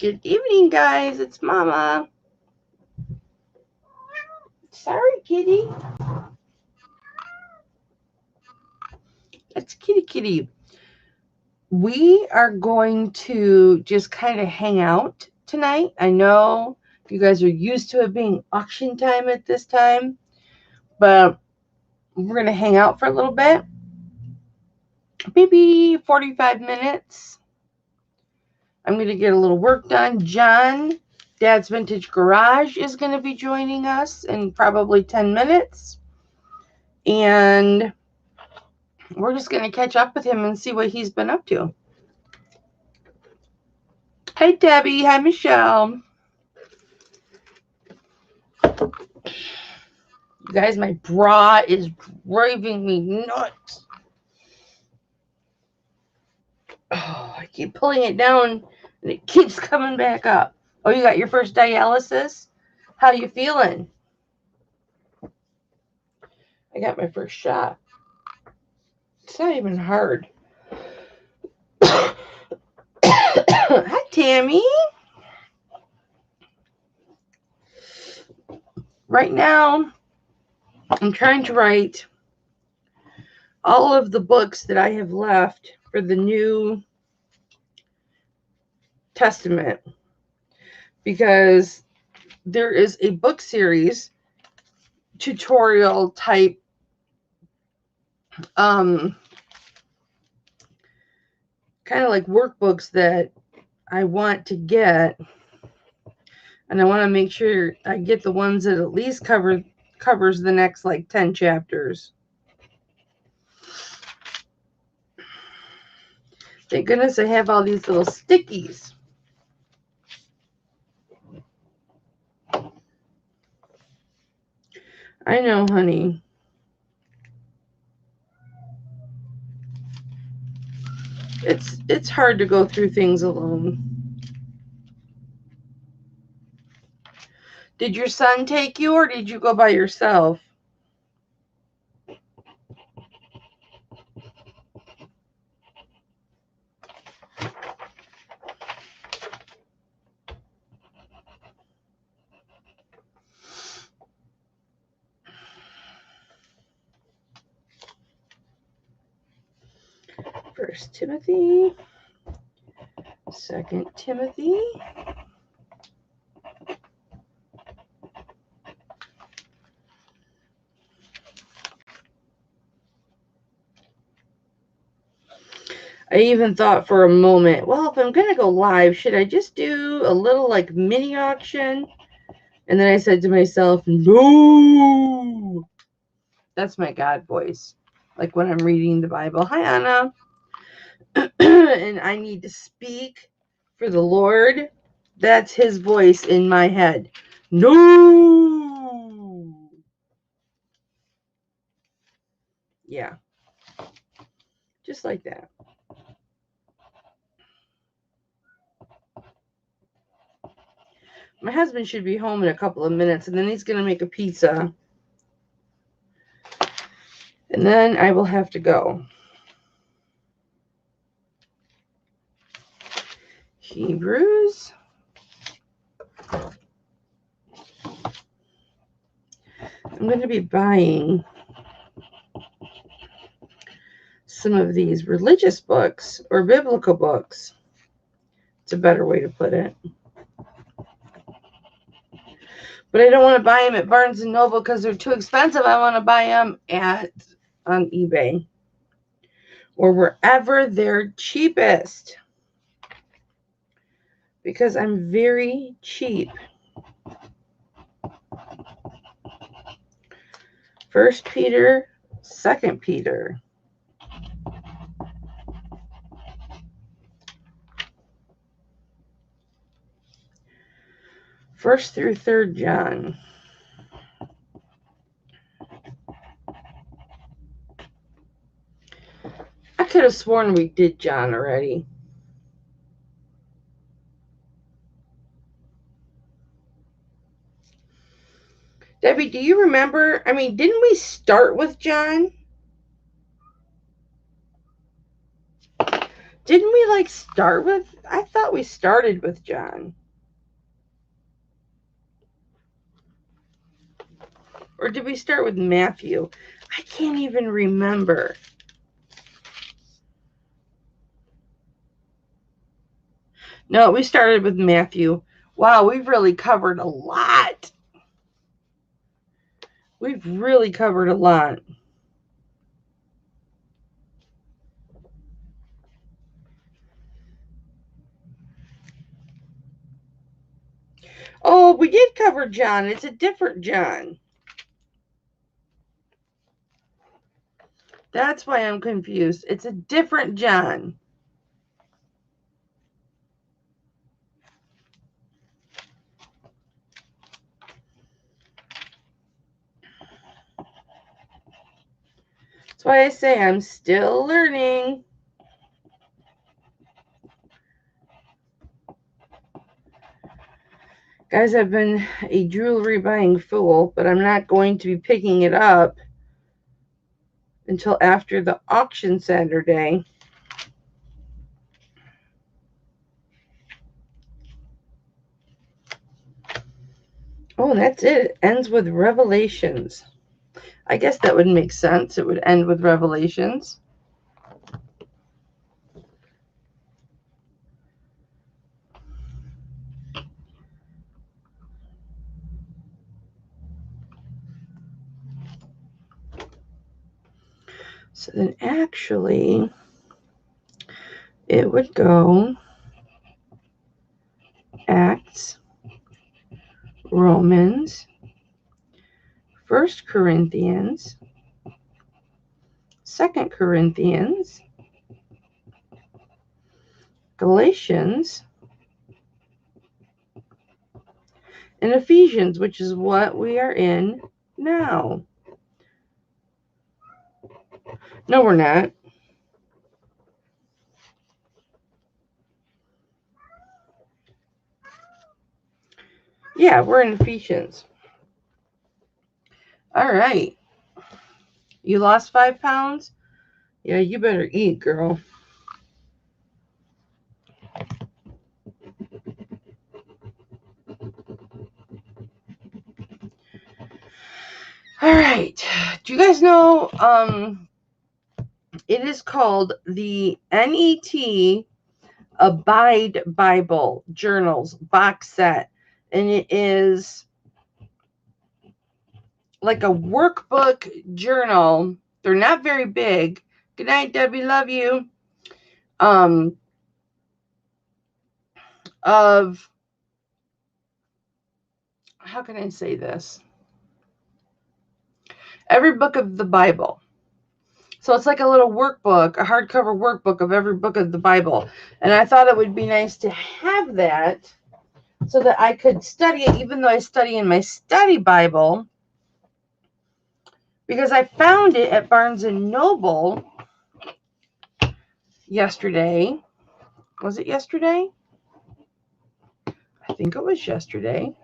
Good evening, guys. It's Mama. Sorry, kitty. It's kitty. We are going to just kind of hang out tonight. I know you guys are used to it being auction time at this time, but we're going to hang out for a little bit. Maybe 45 minutes. I'm going to get a little work done. John, Dad's Vintage Garage, is going to be joining us in probably 10 minutes. And we're just going to catch up with him and see what he's been up to. Hi, Debbie. Hi, Michelle. You guys, my bra is driving me nuts. Oh, I keep pulling it down and it keeps coming back up. Oh, you got your first dialysis? How you feeling? I got my first shot. It's not even hard. Hi, Tammy. Right now, I'm trying to write all of the books that I have left for the New Testament, because there is a book series, tutorial type, kind of like workbooks that I want to get, and I want to make sure I get the ones that at least covers the next like 10 chapters. Thank goodness I have all these little stickies. I know, honey. It's hard to go through things alone. Did your son take you, or did you go by yourself? First Timothy, Second Timothy. I even thought for a moment, well, if I'm going to go live, should I just do a little like mini auction? And then I said to myself, no. That's my God voice. Like when I'm reading the Bible. Hi, Anna. And I need to speak for the Lord. That's his voice in my head. No. Yeah. Just like that. My husband should be home in a couple of minutes, and then he's going to make a pizza. And then I will have to go. Hebrews. I'm going to be buying some of these religious books or biblical books. It's a better way to put it. But I don't want to buy them at Barnes & Noble because they're too expensive. I want to buy them on eBay or wherever they're cheapest, because I'm very cheap. First Peter, Second Peter. First through Third John. I could have sworn we did John already. Debbie, do you remember? I mean, didn't we start with John? Didn't we like start with, I thought we started with John. Or did we start with Matthew? I can't even remember. No, we started with Matthew. Wow, we've really covered a lot. We've really covered a lot. Oh, we did cover John. It's a different John. That's why I'm confused. It's a different John. That's why I say I'm still learning. Guys, I've been a jewelry buying fool, but I'm not going to be picking it up until after the auction Saturday. Oh, that's it. It ends with Revelations. I guess that would make sense. It would end with Revelations. So then actually, it would go Acts, Romans, 1 Corinthians, 2 Corinthians, Galatians, and Ephesians, which is what we are in now. No, we're not. Yeah, we're in Ephesians. All right. You lost 5 pounds? Yeah, you better eat, girl. All right. Do you guys know it is called the NET Abide Bible Journals box set, and it is like a workbook journal. They're not very big. Good night, Debbie. Love you. Of, how can I say this? Every book of the Bible. So it's like a little workbook, a hardcover workbook of every book of the Bible. And I thought it would be nice to have that so that I could study it, even though I study in my study Bible. Because I found it at Barnes & Noble yesterday. Was it yesterday? I think it was yesterday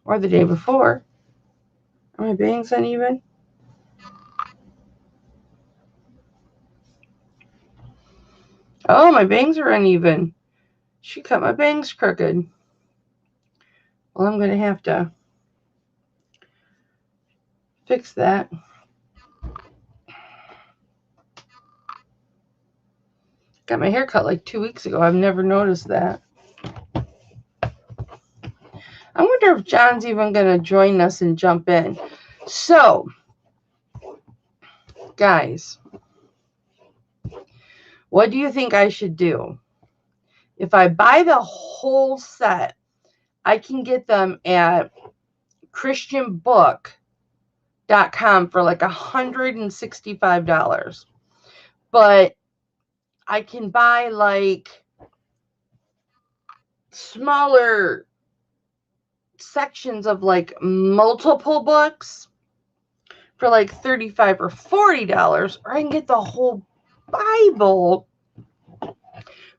or the day before. Are my bangs uneven? Oh, my bangs are uneven. She cut my bangs crooked. Well, I'm going to have to fix that. Got my hair cut like 2 weeks ago. I've never noticed that. I wonder if John's even going to join us and jump in. So, guys, what do you think I should do? If I buy the whole set, I can get them at christianbook.com for like $165. But I can buy like smaller sections of like multiple books for like $35 or $40, or I can get the whole Bible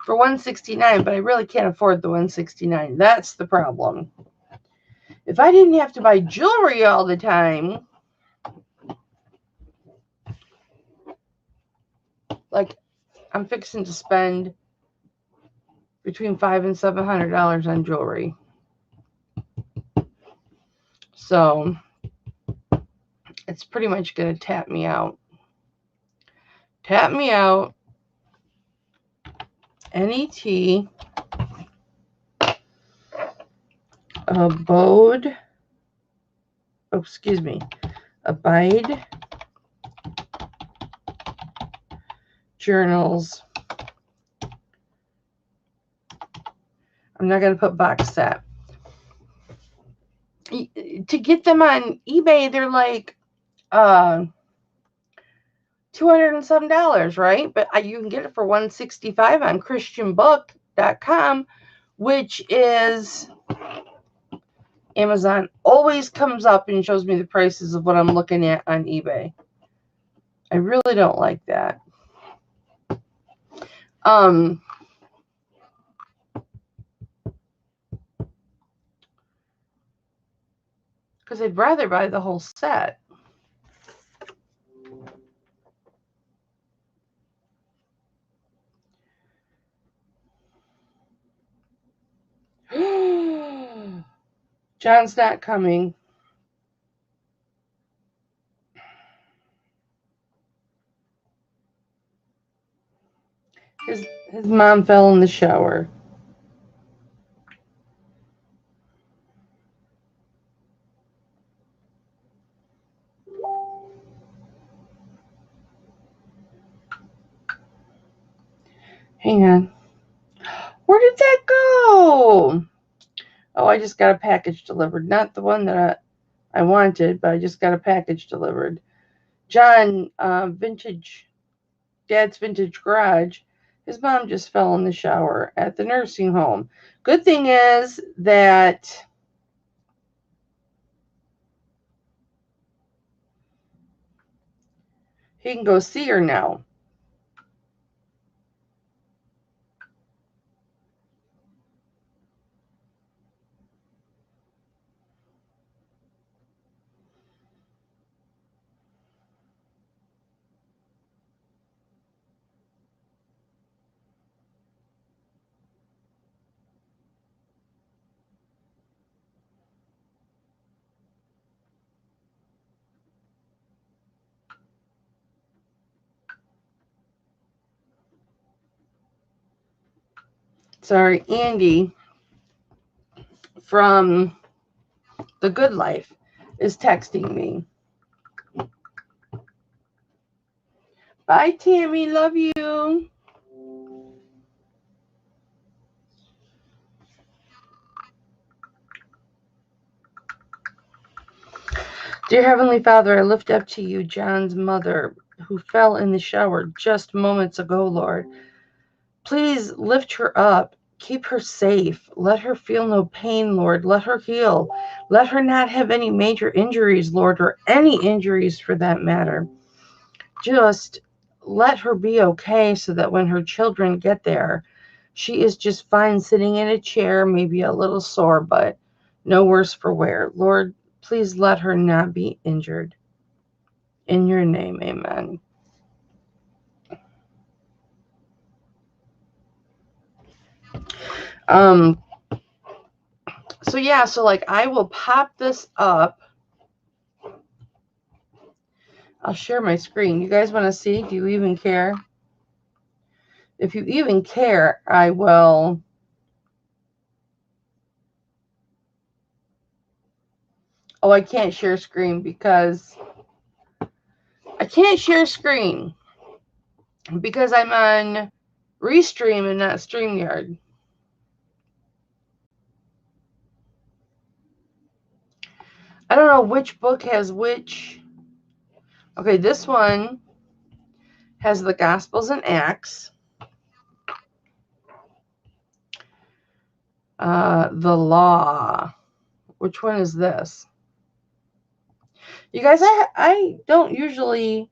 for $169, but I really can't afford the $169. That's the problem. If I didn't have to buy jewelry all the time, like I'm fixing to spend between $500 and $700 on jewelry. So it's pretty much going to tap me out. Tap me out. NET. Abode. Oh, excuse me. Abide. Journals. I'm not going to put box set. To get them on eBay, they're like $200 and some, right? But you can get it for $165 on christianbook.com, which is Amazon. Always comes up and shows me the prices of what I'm looking at on eBay. I really don't like that. Because I'd rather buy the whole set. John's not coming. His mom fell in the shower. Hang on. Where did that go? Oh, I just got a package delivered. Not the one that I wanted, but I just got a package delivered. John, Dad's Vintage Garage, his mom just fell in the shower at the nursing home. Good thing is that he can go see her now. Sorry, Andy from The Good Life is texting me. Bye, Tammy. Love you. Dear Heavenly Father, I lift up to you John's mother who fell in the shower just moments ago, Lord. Please lift her up. Keep her safe. Let her feel no pain, Lord. Let her heal. Let her not have any major injuries, Lord, or any injuries for that matter. Just let her be okay so that when her children get there, she is just fine sitting in a chair, maybe a little sore, but no worse for wear. Lord, please let her not be injured. In your name, amen. So yeah, so like I will pop this up. I'll share my screen. You guys want to see? Do you even care? If you even care, I will. Oh, I can't share screen because I'm on Restream and not StreamYard. I don't know which book has which. Okay, this one has the Gospels and Acts. The Law. Which one is this? You guys, I don't usually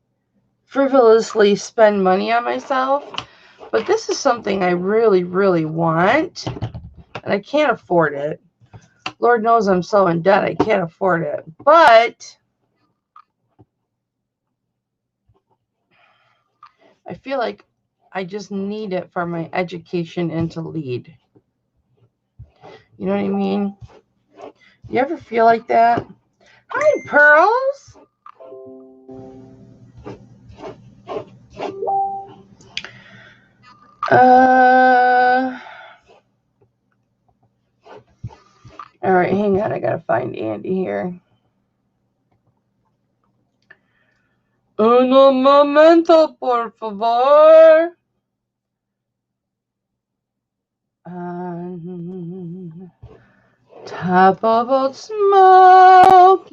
frivolously spend money on myself, but this is something I really, really want, and I can't afford it. Lord knows I'm so in debt, I can't afford it. But I feel like I just need it for my education and to lead. You know what I mean? You ever feel like that? Hi, Pearls. All right, hang on. I gotta find Andy here. Un momento, por favor. Top of Old Smoky,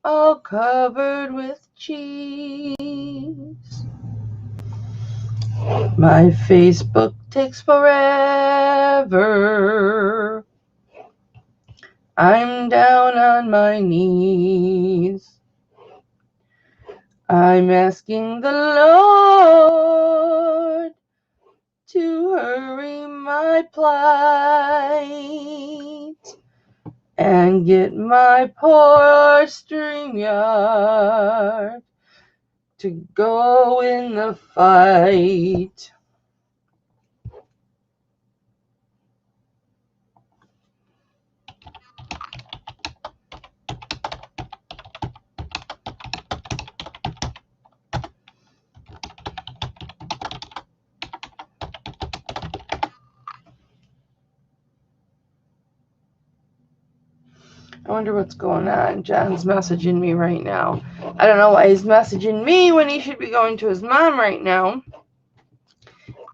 all covered with cheese. My Facebook takes forever. I'm down on my knees. I'm asking the Lord to hurry my plight and get my poor StreamYard to go in the fight. I wonder what's going on. John's messaging me right now. I don't know why he's messaging me when he should be going to his mom right now.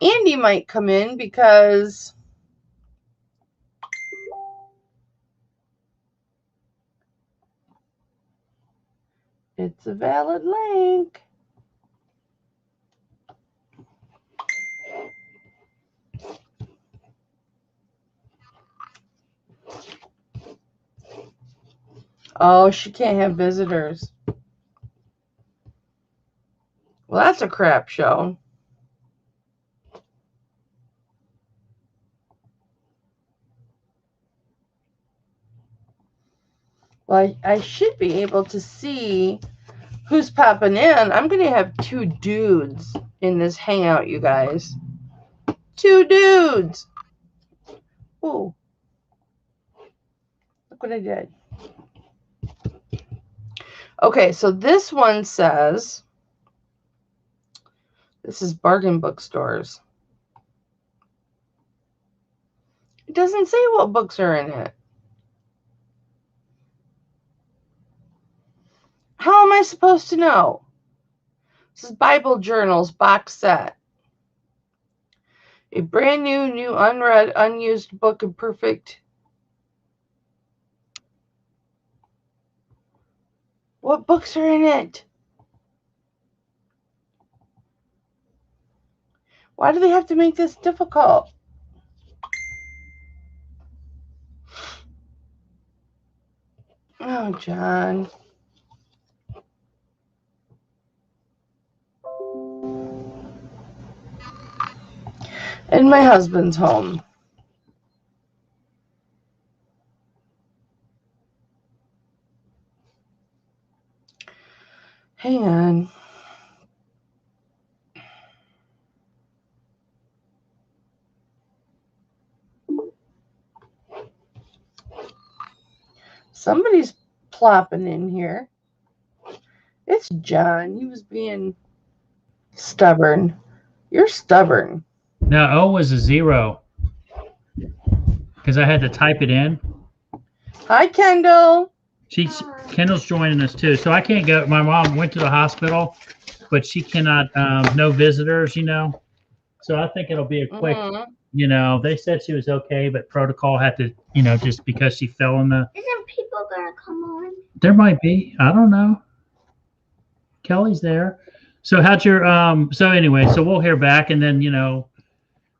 Andy might come in because it's a valid link. Oh, she can't have visitors. Well, that's a crap show. Well, I should be able to see who's popping in. I'm going to have 2 dudes in this hangout, you guys. 2 dudes. Ooh. Look what I did. Okay, so this one says, this is bargain bookstores. It doesn't say what books are in it. How am I supposed to know? This is Bible Journals box set. A brand new, unread, unused book of perfect. What books are in it? Why do they have to make this difficult? Oh, John. And my husband's home. Hang on. Somebody's plopping in here. It's John. He was being stubborn. You're stubborn. No, O was a 0 because I had to type it in. Hi, Kendall. Kendall's joining us too, so I can't go. My mom went to the hospital, but she cannot. No visitors, you know. So I think it'll be a quick. You know, they said she was okay, but protocol had to. You know, just because she fell in the. Isn't people gonna come on? There might be. I don't know. Kelly's there. So how'd your So anyway, so we'll hear back, and then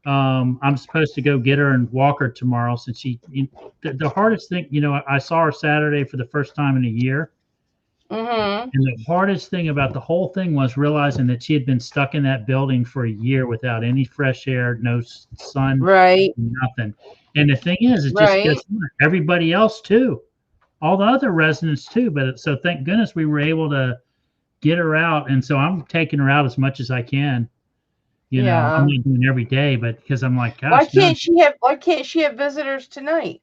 I'm supposed to go get her and walk her tomorrow since the hardest thing, I saw her Saturday for the first time in a year. And the hardest thing about the whole thing was realizing that she had been stuck in that building for a year without any fresh air, no sun, right? Nothing. And the thing is, it just gets everybody else too, all the other residents too. But so thank goodness we were able to get her out. And so I'm taking her out as much as I can. You know, I'm not doing every day, but because I'm like, why gosh, no. can't she have visitors tonight?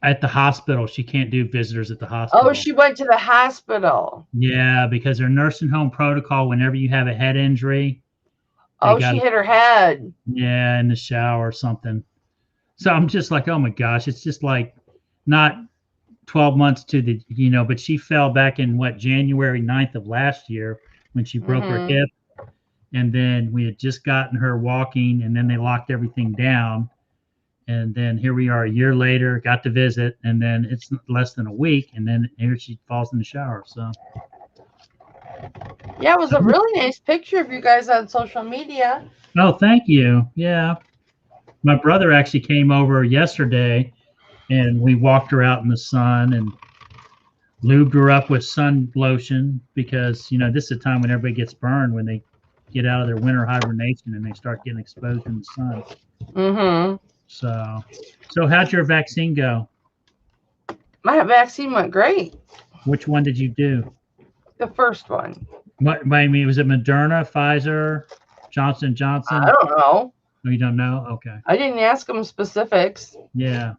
At the hospital, she can't do visitors at the hospital. Oh, she went to the hospital. Yeah, because their nursing home protocol, whenever you have a head injury, Oh, she hit her head. Yeah, in the shower or something. So I'm just like, oh my gosh, it's just like not 12 months to the, you know, but she fell back in what, January 9th of last year when she broke her hip. And then we had just gotten her walking, and then they locked everything down. And then here we are a year later, got to visit, and then it's less than a week, and then here she falls in the shower. So yeah, it was a really nice picture of you guys on social media. Oh, thank you. Yeah. My brother actually came over yesterday, and we walked her out in the sun and lubed her up with sun lotion because, you know, this is a time when everybody gets burned when they get out of their winter hibernation and they start getting exposed in the sun. So how'd your vaccine go? My vaccine went great. Which one did you do? The first one. What, I mean, was it Moderna, Pfizer, Johnson & Johnson? I don't know. Oh, you don't know? Okay. I didn't ask them specifics. Yeah.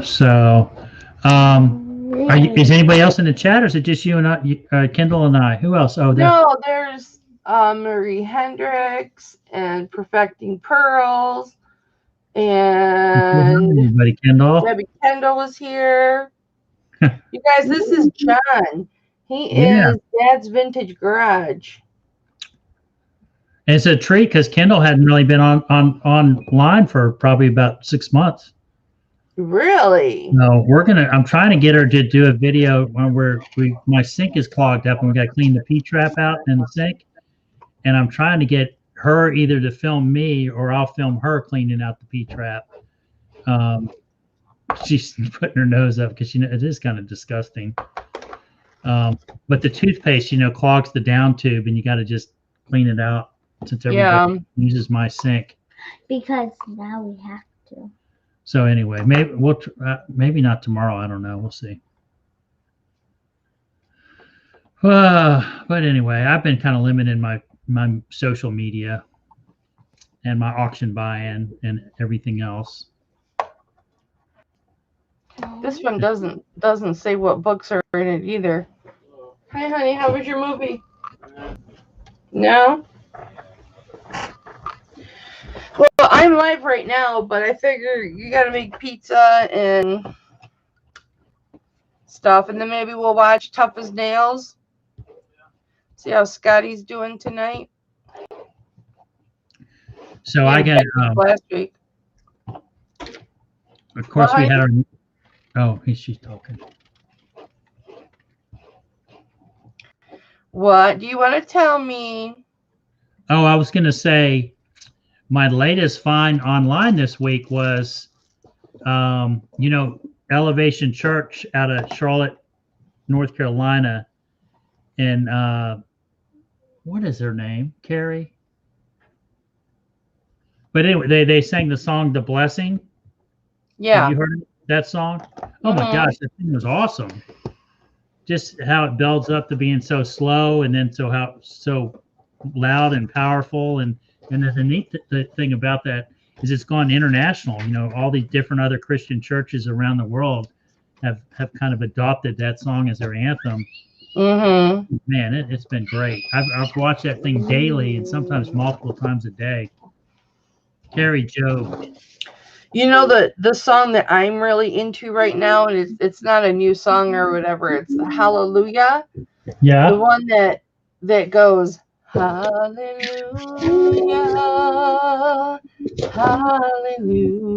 So, is anybody else in the chat, or is it just you and I, Kendall and I? Who else? Oh, no, there's Marie Hendricks and Perfecting Pearls, and everybody. Kendall. Debbie Kendall was here. You guys, this is John. He is Dad's Vintage Garage. And it's a treat because Kendall hadn't really been online for probably about 6 months. Really? No, I'm trying to get her to do a video where my sink is clogged up and we got to clean the P-trap out in the sink. And I'm trying to get her either to film me or I'll film her cleaning out the P-trap. She's putting her nose up because, you know, it is kind of disgusting. But the toothpaste, you know, clogs the down tube and you got to just clean it out since everybody uses my sink. Because now we have to. So anyway, maybe not tomorrow. I don't know. We'll see. But anyway, I've been kind of limiting my social media and my auction buy-in and everything else. This one doesn't say what books are in it either. Hi, honey. How was your movie? No? Well, I'm live right now, but I figure you got to make pizza and stuff, and then maybe we'll watch Tough as Nails. See how Scotty's doing tonight. So I got last week. Of course, we had our. Oh, she's talking. What do you want to tell me? Oh, I was going to say my latest find online this week was, you know, Elevation Church out of Charlotte, North Carolina. And what is her name? Carrie? But anyway, they sang the song The Blessing. Yeah. Have you heard that song? Oh my gosh, that thing was awesome. Just how it builds up to being so slow and then so loud and powerful. And the neat thing about that is it's gone international. You know, all these different other Christian churches around the world have kind of adopted that song as their anthem. Man, it's been great. I've watched that thing daily and sometimes multiple times a day. Carrie Joe. You know the song that I'm really into right now, and it's not a new song or whatever. It's Hallelujah. Yeah. The one that goes Hallelujah, Hallelujah.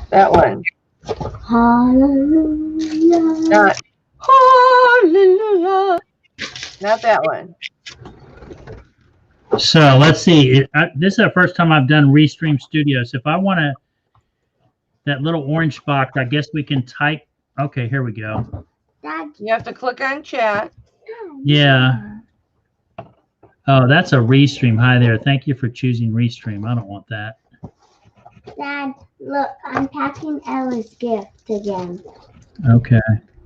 That one. Hallelujah. Not Hallelujah. Not that one. So let's see. This is the first time I've done Restream Studio. So if I want to, that little orange box, I guess we can type. Okay, here we go. Dad, you have to click on chat. Yeah. Oh, that's a Restream. Hi there. Thank you for choosing Restream. I don't want that. Dad, look, I'm packing Ella's gift again. Okay.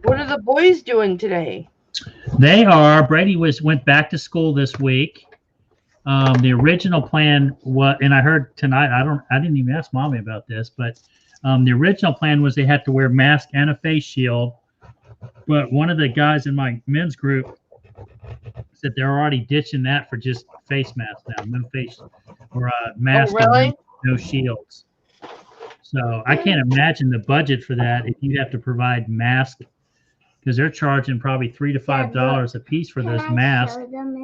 What are the boys doing today? They are. Brady went back to school this week. The original plan was, and I heard tonight. I didn't even ask Mommy about this, but the original plan was they had to wear a mask and a face shield. But one of the guys in my men's group said they're already ditching that for just face masks now, no face or mask, Oh, really? and no shields. So I can't imagine the budget for that if you have to provide masks, because they're charging probably $3 to $5 a piece for those masks.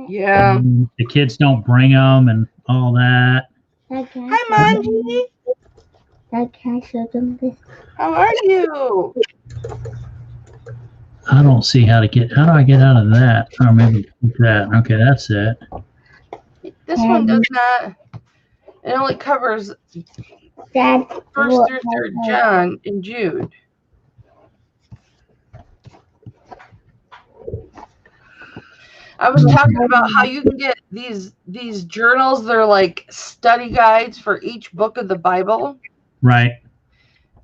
Yeah. The kids don't bring them and all that. Hi, Manji. Can I show them this? How are you? I don't see how do I get out of that? Or maybe that. Okay, that's it. This one does not. It only covers Dad, 1st through 3rd John and Jude. I was talking about how you can get these journals. They're like study guides for each book of the Bible. Right.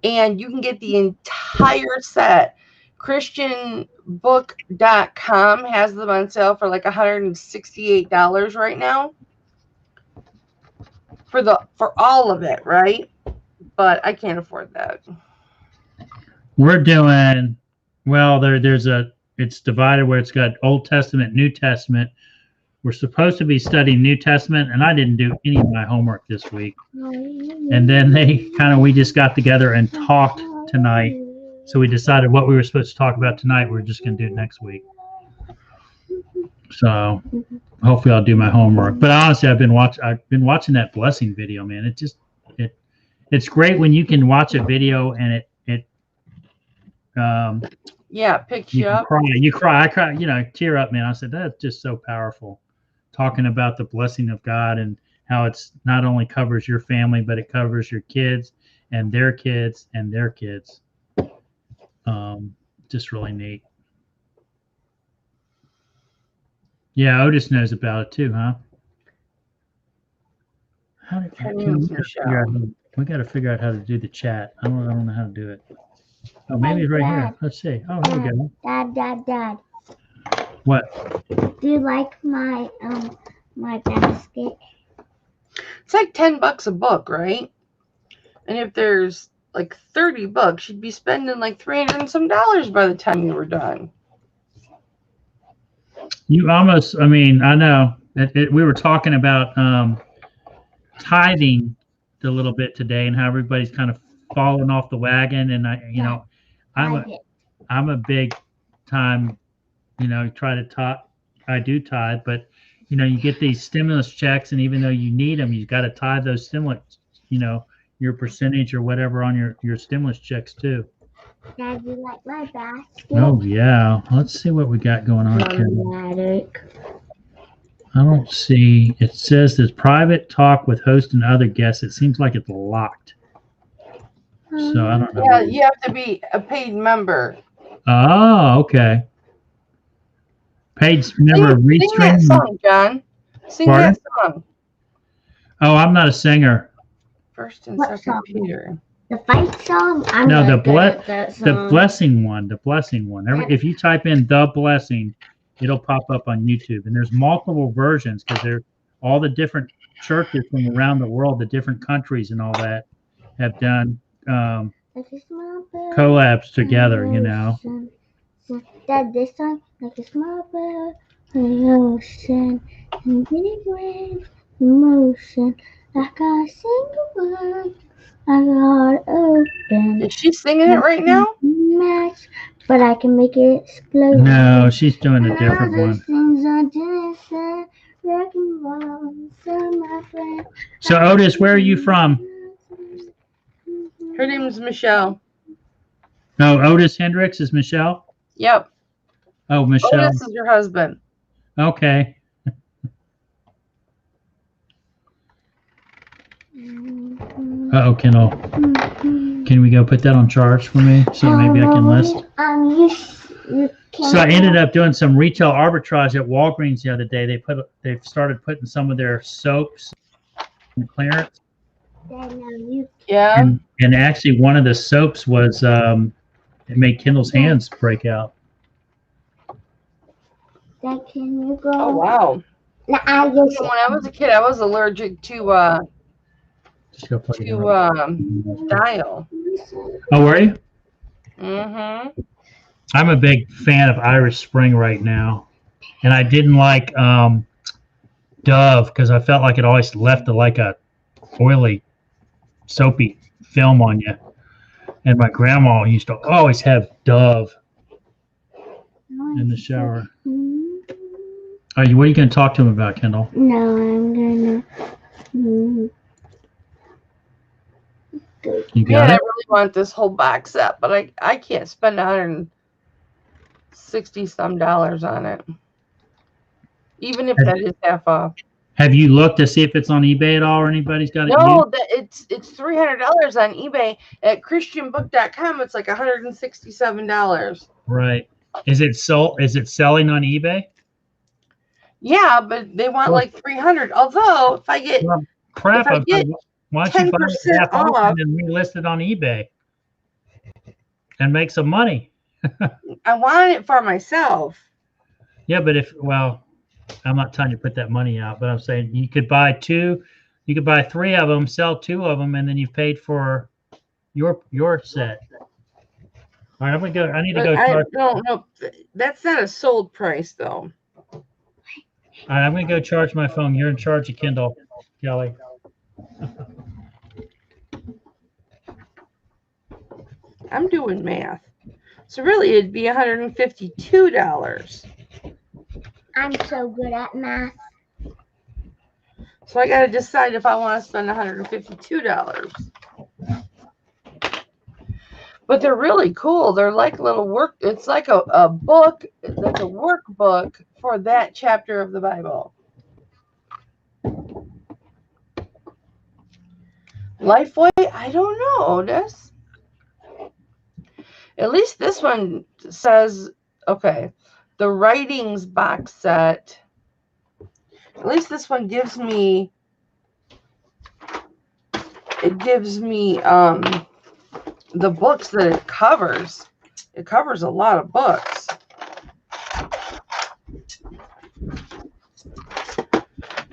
And you can get the entire set. ChristianBook.com has them on sale for like $168 right now. For all of it, right? But I can't afford that. We're doing well. It's divided where it's got Old Testament, New Testament. We're supposed to be studying New Testament, and I didn't do any of my homework this week. And then we just got together and talked tonight. So we decided what we were supposed to talk about tonight. We're just going to do it next week. So hopefully I'll do my homework. But honestly, I've been watching that blessing video, man. It's great when you can watch a video and it picks you up. You cry. I cry. Tear up, man. I said that's just so powerful. Talking about the blessing of God and how it's not only covers your family, but it covers your kids and their kids and their kids. Just really neat. Yeah, Otis knows about it too, huh? We got to figure out how to do the chat. I don't know how to do it. Oh, maybe it's right here. Let's see. Oh, here we go. Dad. What? Do you like my my basket? It's like $10 a book, right? And if there's like 30 books, you'd be spending like $300 and some by the time you were done. You almost, I know we were talking about tithing a little bit today and how everybody's kind of falling off the wagon. And I'm a big time, try to tithe. I do tithe, but you get these stimulus checks, and even though you need them, you've got to tithe those stimulus, your percentage or whatever on your stimulus checks too. Dad, you like my basket? Oh yeah. Let's see what we got going on here. I don't see. It says there's private talk with host and other guests. It seems like it's locked. So I don't know. Yeah, you have to be a paid member. Oh, okay. Paid member of Restream. Sing that song, John. Sing that song. Oh, I'm not a singer. 1st and 2nd Peter. The fight song? The blessing one. The blessing one. If you type in the blessing, it'll pop up on YouTube. And there's multiple versions because they're all the different churches from around the world, the different countries and all that have done collabs together, Dad, this song, like a small bird on the ocean, and getting waves emotion, like a single word, I got open. Is she singing it right now? Match, but I can make it explode. No, she's doing a different one. So Otis, where are you from? Her name is Michelle. No, Otis Hendricks is Michelle? Yep. Oh, Michelle. Otis is your husband. Okay. Kendall. Can we go put that on charge for me so maybe I can list? So I ended up doing some retail arbitrage at Walgreens the other day. They've started putting some of their soaps in clearance. Yeah. And actually one of the soaps was It made Kendall's hands break out. Dad, can you go? Oh wow. No, I just. When I was a kid, I was allergic to Just go plug it in. dial. Oh, were you? Mm-hmm. I'm a big fan of Irish Spring right now, and I didn't like Dove because I felt like it always left like a oily, soapy film on you. And my grandma used to always have Dove in the shower. What are you going to talk to him about, Kendall? No, I'm gonna. You got I it? really want this whole box set, but I can't spend $160 some on it, even if that is half off. Have you looked to see if it's on eBay at all, or anybody's got it? No, it's $300 on eBay. At christianbook.com, it's like $167. Right. Is it sold? Is it selling on eBay? Yeah, but they want like $300. Although if I get Crap! if I get why don't you buy it 10% half off off, and then relist it on eBay and make some money? I want it for myself. Yeah, but I'm not telling you to put that money out, but I'm saying you could buy 3 of them, sell 2 of them, and then you've paid for your set. All right, I'm gonna go. I need to go. I don't know. That's not a sold price though. All right, I'm gonna go charge my phone. You're in charge of Kindle, Kelly. I'm doing math. So really it'd be $152. I'm so good at math. So I gotta decide if I want to spend $152. But they're really cool. They're like little it's like a book that's a workbook for that chapter of the Bible. Lifeway? I don't know, Otis. At least this one says, okay, the writings box set. At least this one gives me, the books that it covers. It covers a lot of books.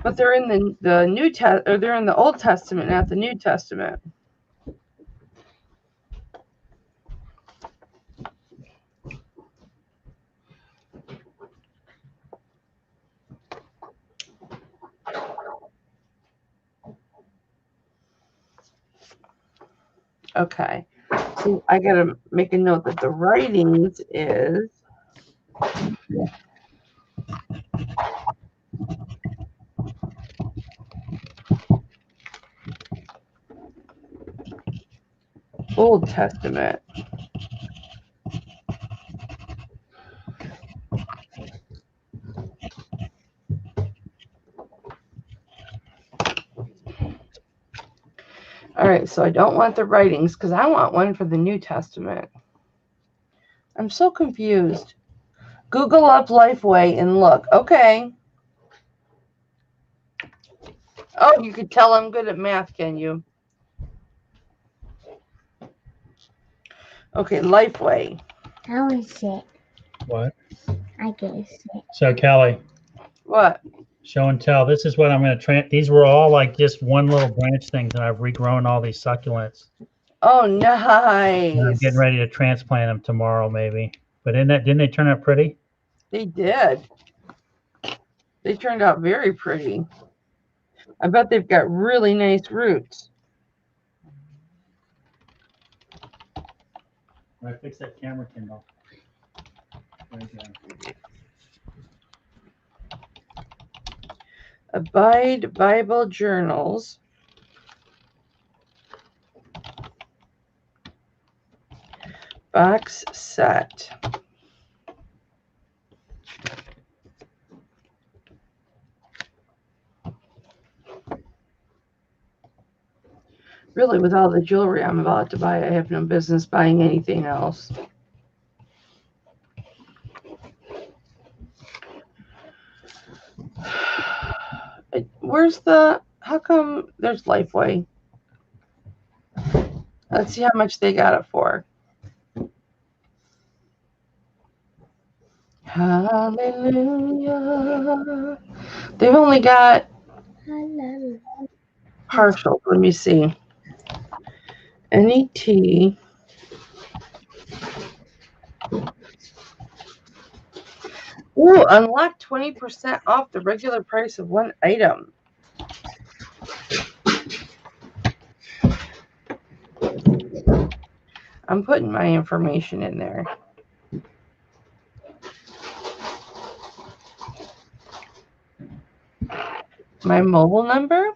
But they're in the New or they're in the Old Testament, not the New Testament. Okay. So I gotta make a note that the writings is Old Testament. All right, so I don't want the writings because I want one for the New Testament. I'm so confused. Google up Lifeway and look. Okay. Oh, you could tell I'm good at math, can you? Okay, Lifeway. How is it? What? I guess it. So Kelly. What? Show and tell. This is what I'm going to these were all like just one little branch things, and I've regrown all these succulents. Oh, nice. And I'm getting ready to transplant them tomorrow, maybe. But didn't they turn out pretty? They did. They turned out very pretty. I bet they've got really nice roots. I fix that camera, Kindle. Right there. Abide Bible Journals. Box set. Really, with all the jewelry I'm about to buy, I have no business buying anything else. How come there's Lifeway? Let's see how much they got it for. Hallelujah. They've only got partial. Let me see. NET. Ooh, unlock 20% off the regular price of one item. I'm putting my information in there. My mobile number?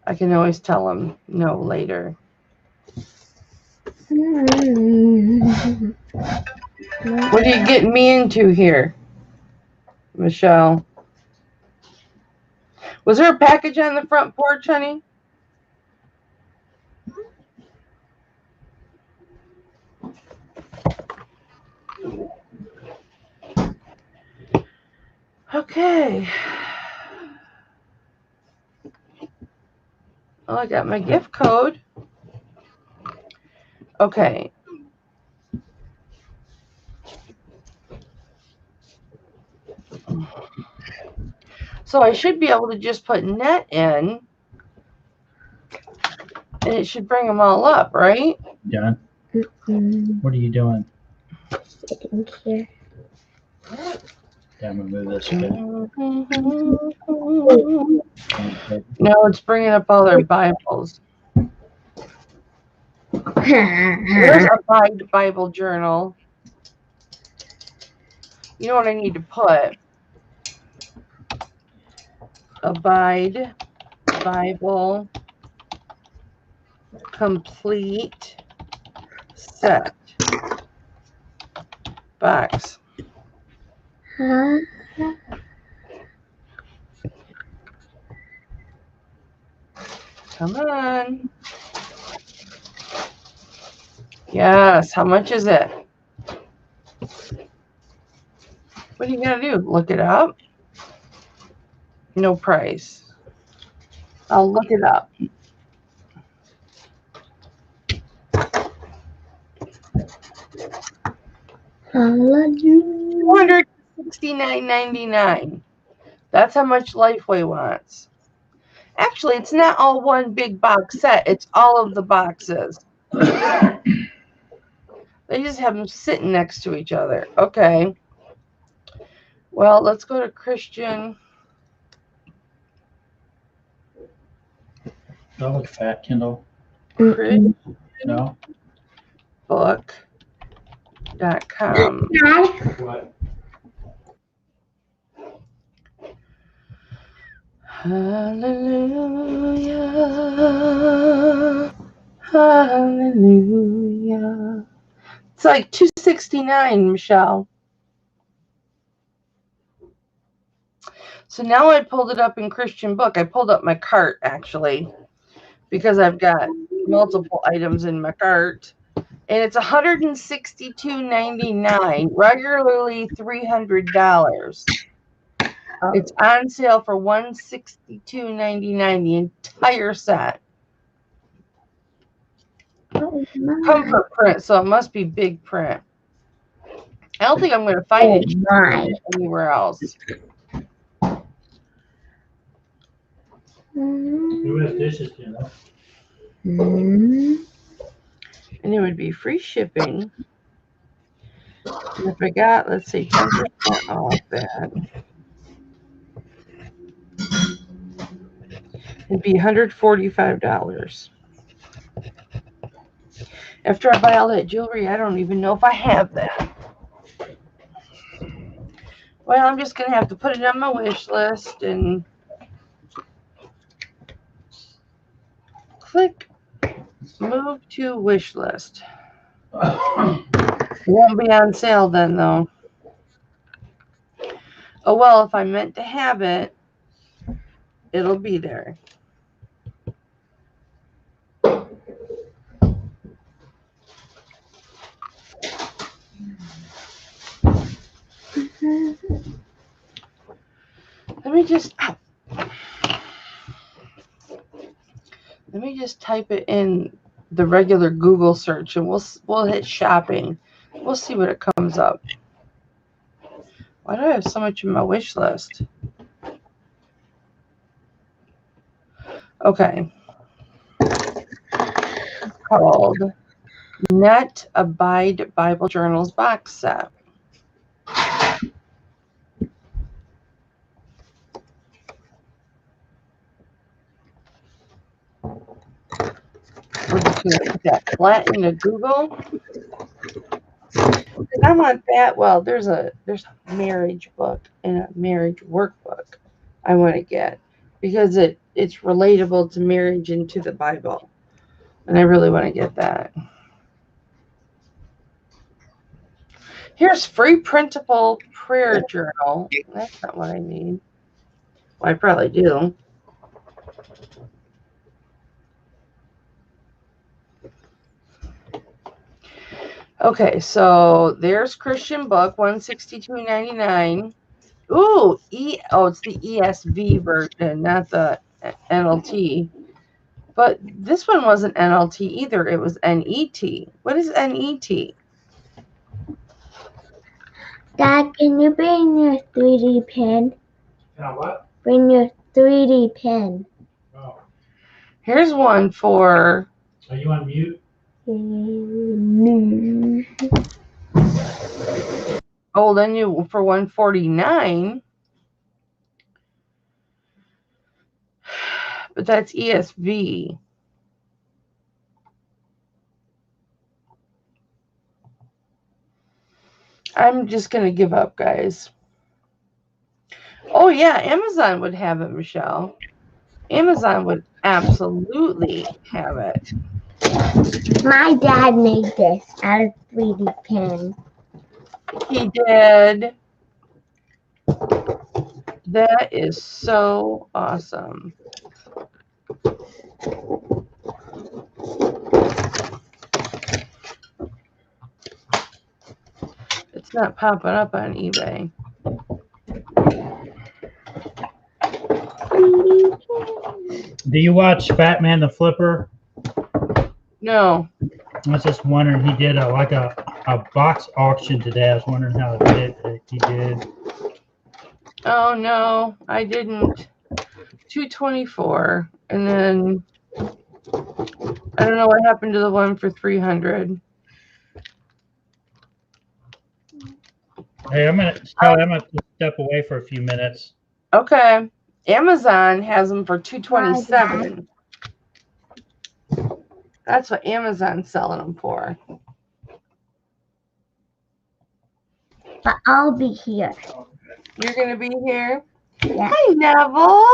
I can always tell them no later. What are you getting me into here, Michelle? Was there a package on the front porch, honey? Okay. Well, I got my gift code. Okay. So I should be able to just put net in, and it should bring them all up, right? Done. What are you doing? Sitting here. Yeah, I'm gonna move this a bit. No, it's bringing up all their Bibles. There's a Bible journal. You know what I need to put? Abide Bible complete set box. Come on. Yes, how much is it? What are you gonna do? Look it up? No price. I'll look it up. $269.99. That's how much Lifeway wants. Actually, it's not all one big box set. It's all of the boxes. They just have them sitting next to each other. Okay. Well, let's go to Christian. Do I look fat, Kendall? Christian No. book.com. What? Hallelujah. Hallelujah. It's like $269, Michelle. So now I pulled it up in Christian Book. I pulled up my cart, actually, because I've got multiple items in my cart. And it's $162.99, regularly $300. It's on sale for $162.99, the entire set. Comfort print, so it must be big print. I don't think I'm going to find it anywhere else. Who has dishes, Kendall? And it would be free shipping. And if I got, let's say, 10% off that, it'd be $145. After I buy all that jewelry, I don't even know if I have that. Well, I'm just going to have to put it on my wish list and click move to wish list. It won't be on sale then, though. Oh, well, if I meant to have it, it'll be there. Let me just type it in the regular Google search, and we'll hit shopping. We'll see what it comes up. Why do I have so much in my wish list? Okay. It's called Net Abide Bible Journals box set. We're just going to put that flat into Google. And I want that. Well, there's a marriage book and a marriage workbook I want to get because it's relatable to marriage and to the Bible. And I really want to get that. Here's free printable prayer journal. That's not what I need. Well, I probably do. Okay, so there's Christian book, $162.99. Ooh, it's the ESV version, not the NLT. But this one wasn't NLT either. It was NET. What is NET? Dad, can you bring your 3D pen? What? Bring your 3D pen. Oh. Here's one for... Are you on mute? old and new for $149. But that's ESV. I'm just going to give up, guys. Oh, yeah, Amazon would have it, Michelle. Amazon would absolutely have it. My dad made this out of 3D pen. He did. That is so awesome. It's not popping up on eBay. Do you watch Batman the Flipper? No. I was just wondering, he did a box auction today. I was wondering how he did. Oh, no, I didn't. 224. And then I don't know what happened to the one for 300. Hey, I'm gonna step away for a few minutes. Okay. Amazon has them for 227. That's what Amazon's selling them for. But I'll be here. You're going to be here? Yeah. Hi, Neville.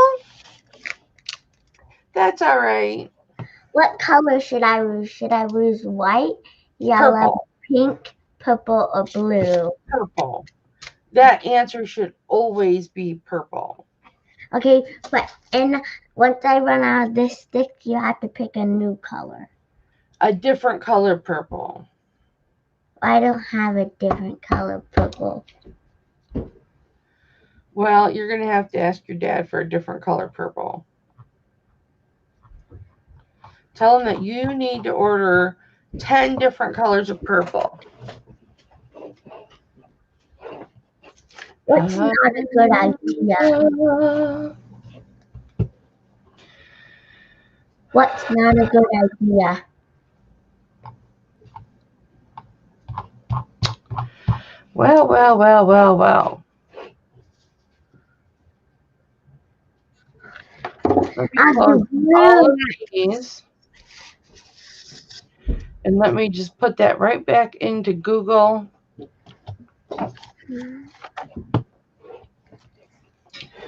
That's all right. What color should I use? Should I use white, yellow, Purple. pink, purple, or blue? Purple. That answer should always be purple. Okay, but once I run out of this stick, you have to pick a new color. A different color purple. I don't have a different color purple. Well, you're going to have to ask your dad for a different color purple. Tell him that you need to order 10 different colors of purple. What's not a good idea? What's not a good idea? Well. Let me close all of these. And let me just put that right back into Google.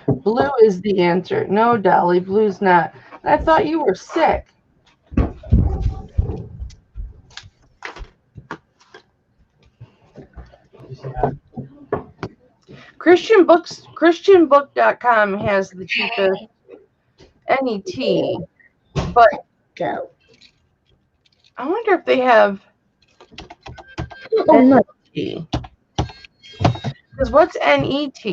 Blue is the answer. No, Dolly, blue's not. I thought you were sick. Christianbook.com has the cheapest NET, but Go. I wonder if they have Oh, no. NET. Because what's NET?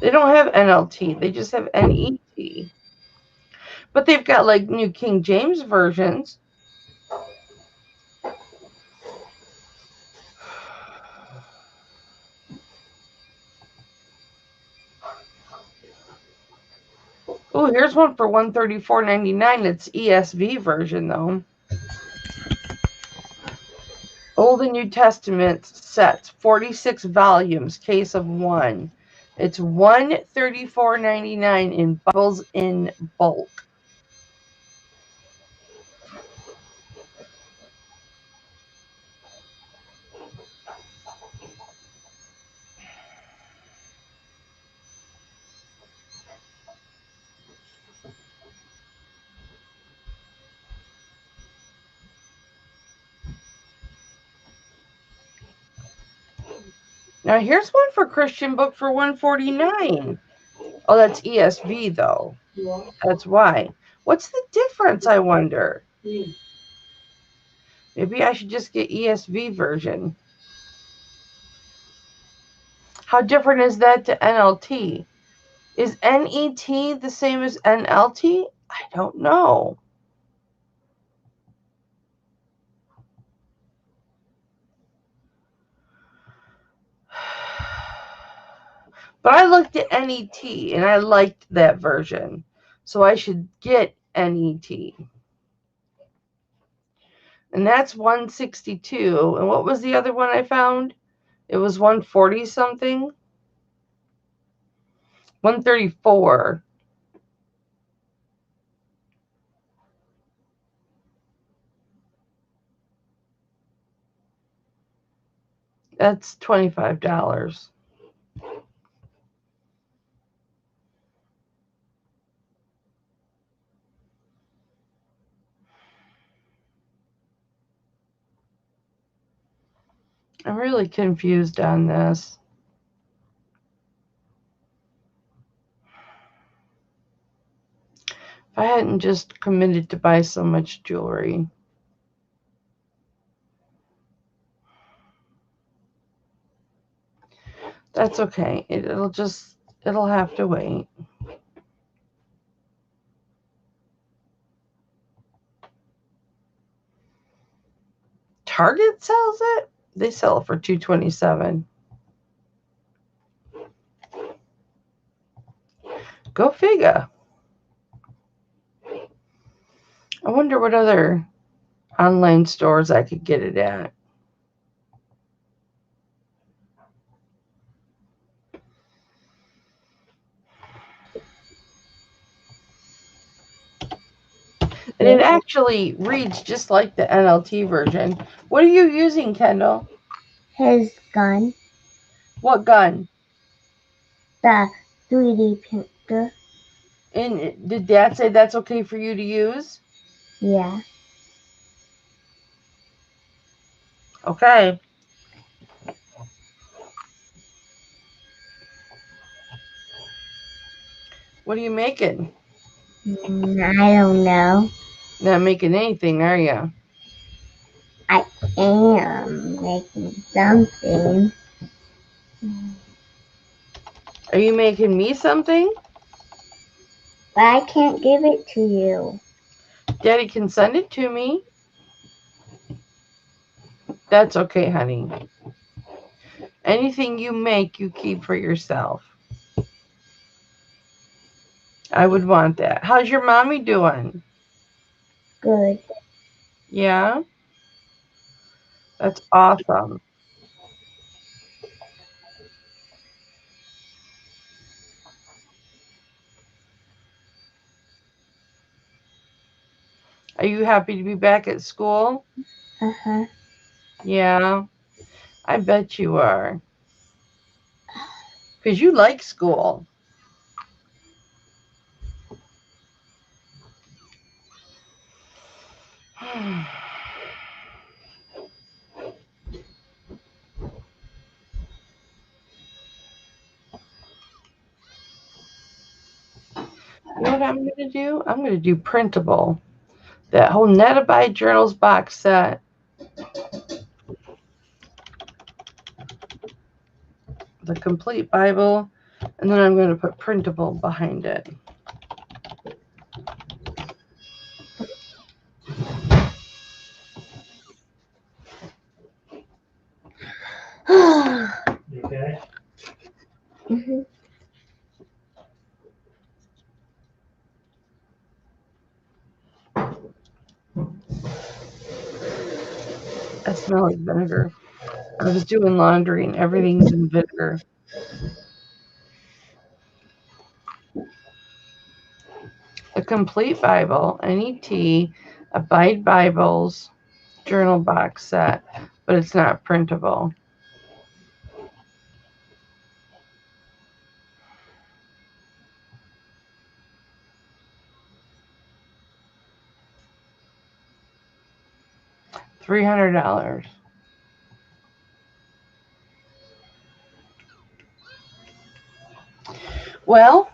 They don't have NLT. They just have NET. But they've got like New King James versions. Oh, here's one for $134.99. It's ESV version though. Old and New Testament sets, 46 volumes, case of 1. It's $134.99 in Bibles in bulk. Now here's one for Christian book for $149. Oh, that's ESV though. That's why. What's the difference, I wonder? Maybe I should just get ESV version. How different is that to NLT? Is NET the same as NLT? I don't know. But I looked at NET and I liked that version. So I should get NET. And that's 162. And what was the other one I found? It was 140 something. 134. That's $25. I'm really confused on this. If I hadn't just committed to buy so much jewelry. That's okay. It'll have to wait. Target sells it? They sell it for $227. Go figure. I wonder what other online stores I could get it at. And it actually reads just like the NLT version. What are you using, Kendall? His gun. What gun? The 3D printer. And did Dad say that's okay for you to use? Yeah. Okay. What are you making? I don't know. Not making anything, are you? I am making something. Are you making me something? But I can't give it to you. Daddy can send it to me. That's okay, honey. Anything you make, you keep for yourself. I would want that. How's your mommy doing? Good. Yeah? That's awesome. Are you happy to be back at school? Uh-huh. Yeah, I bet you are. Because you like school. You know what I'm going to do? I'm going to do printable. That whole Netabyte Journals box set. The complete Bible. And then I'm going to put printable behind it. You okay? Mhm. I smell like vinegar. I was doing laundry and everything's in vinegar. A complete Bible, NET, Abide Bibles, journal box set, but it's not printable. $300. Well,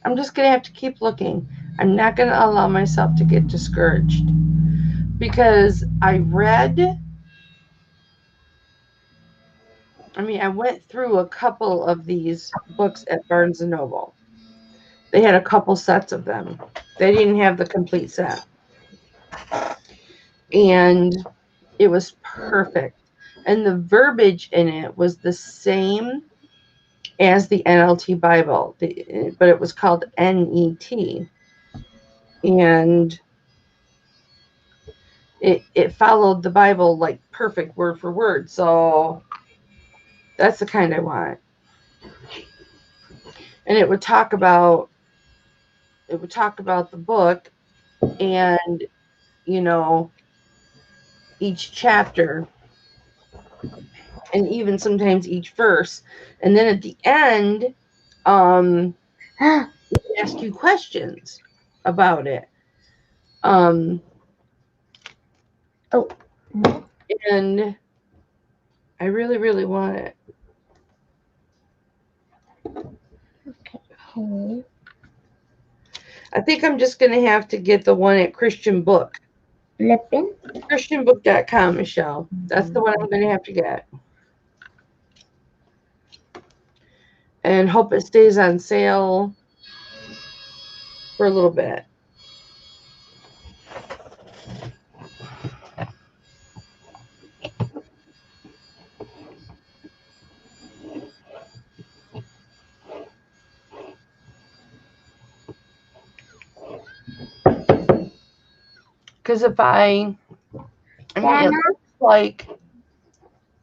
I'm just going to have to keep looking. I'm not going to allow myself to get discouraged because I went through a couple of these books at Barnes & Noble. They had a couple sets of them. They didn't have the complete set. And it was perfect. And the verbiage in it was the same as the NLT Bible, but it was called NET. And it followed the Bible like perfect word for word. So that's the kind I want. And it would talk about the book and, you know, each chapter and even sometimes each verse. And then at the end, ask you questions about it. Oh. And I really, really want it. Okay. I think I'm just going to have to get the one at Christian Book. Flippin. ChristianBook.com, Michelle. That's the one I'm going to have to get. And hope it stays on sale for a little bit. Because if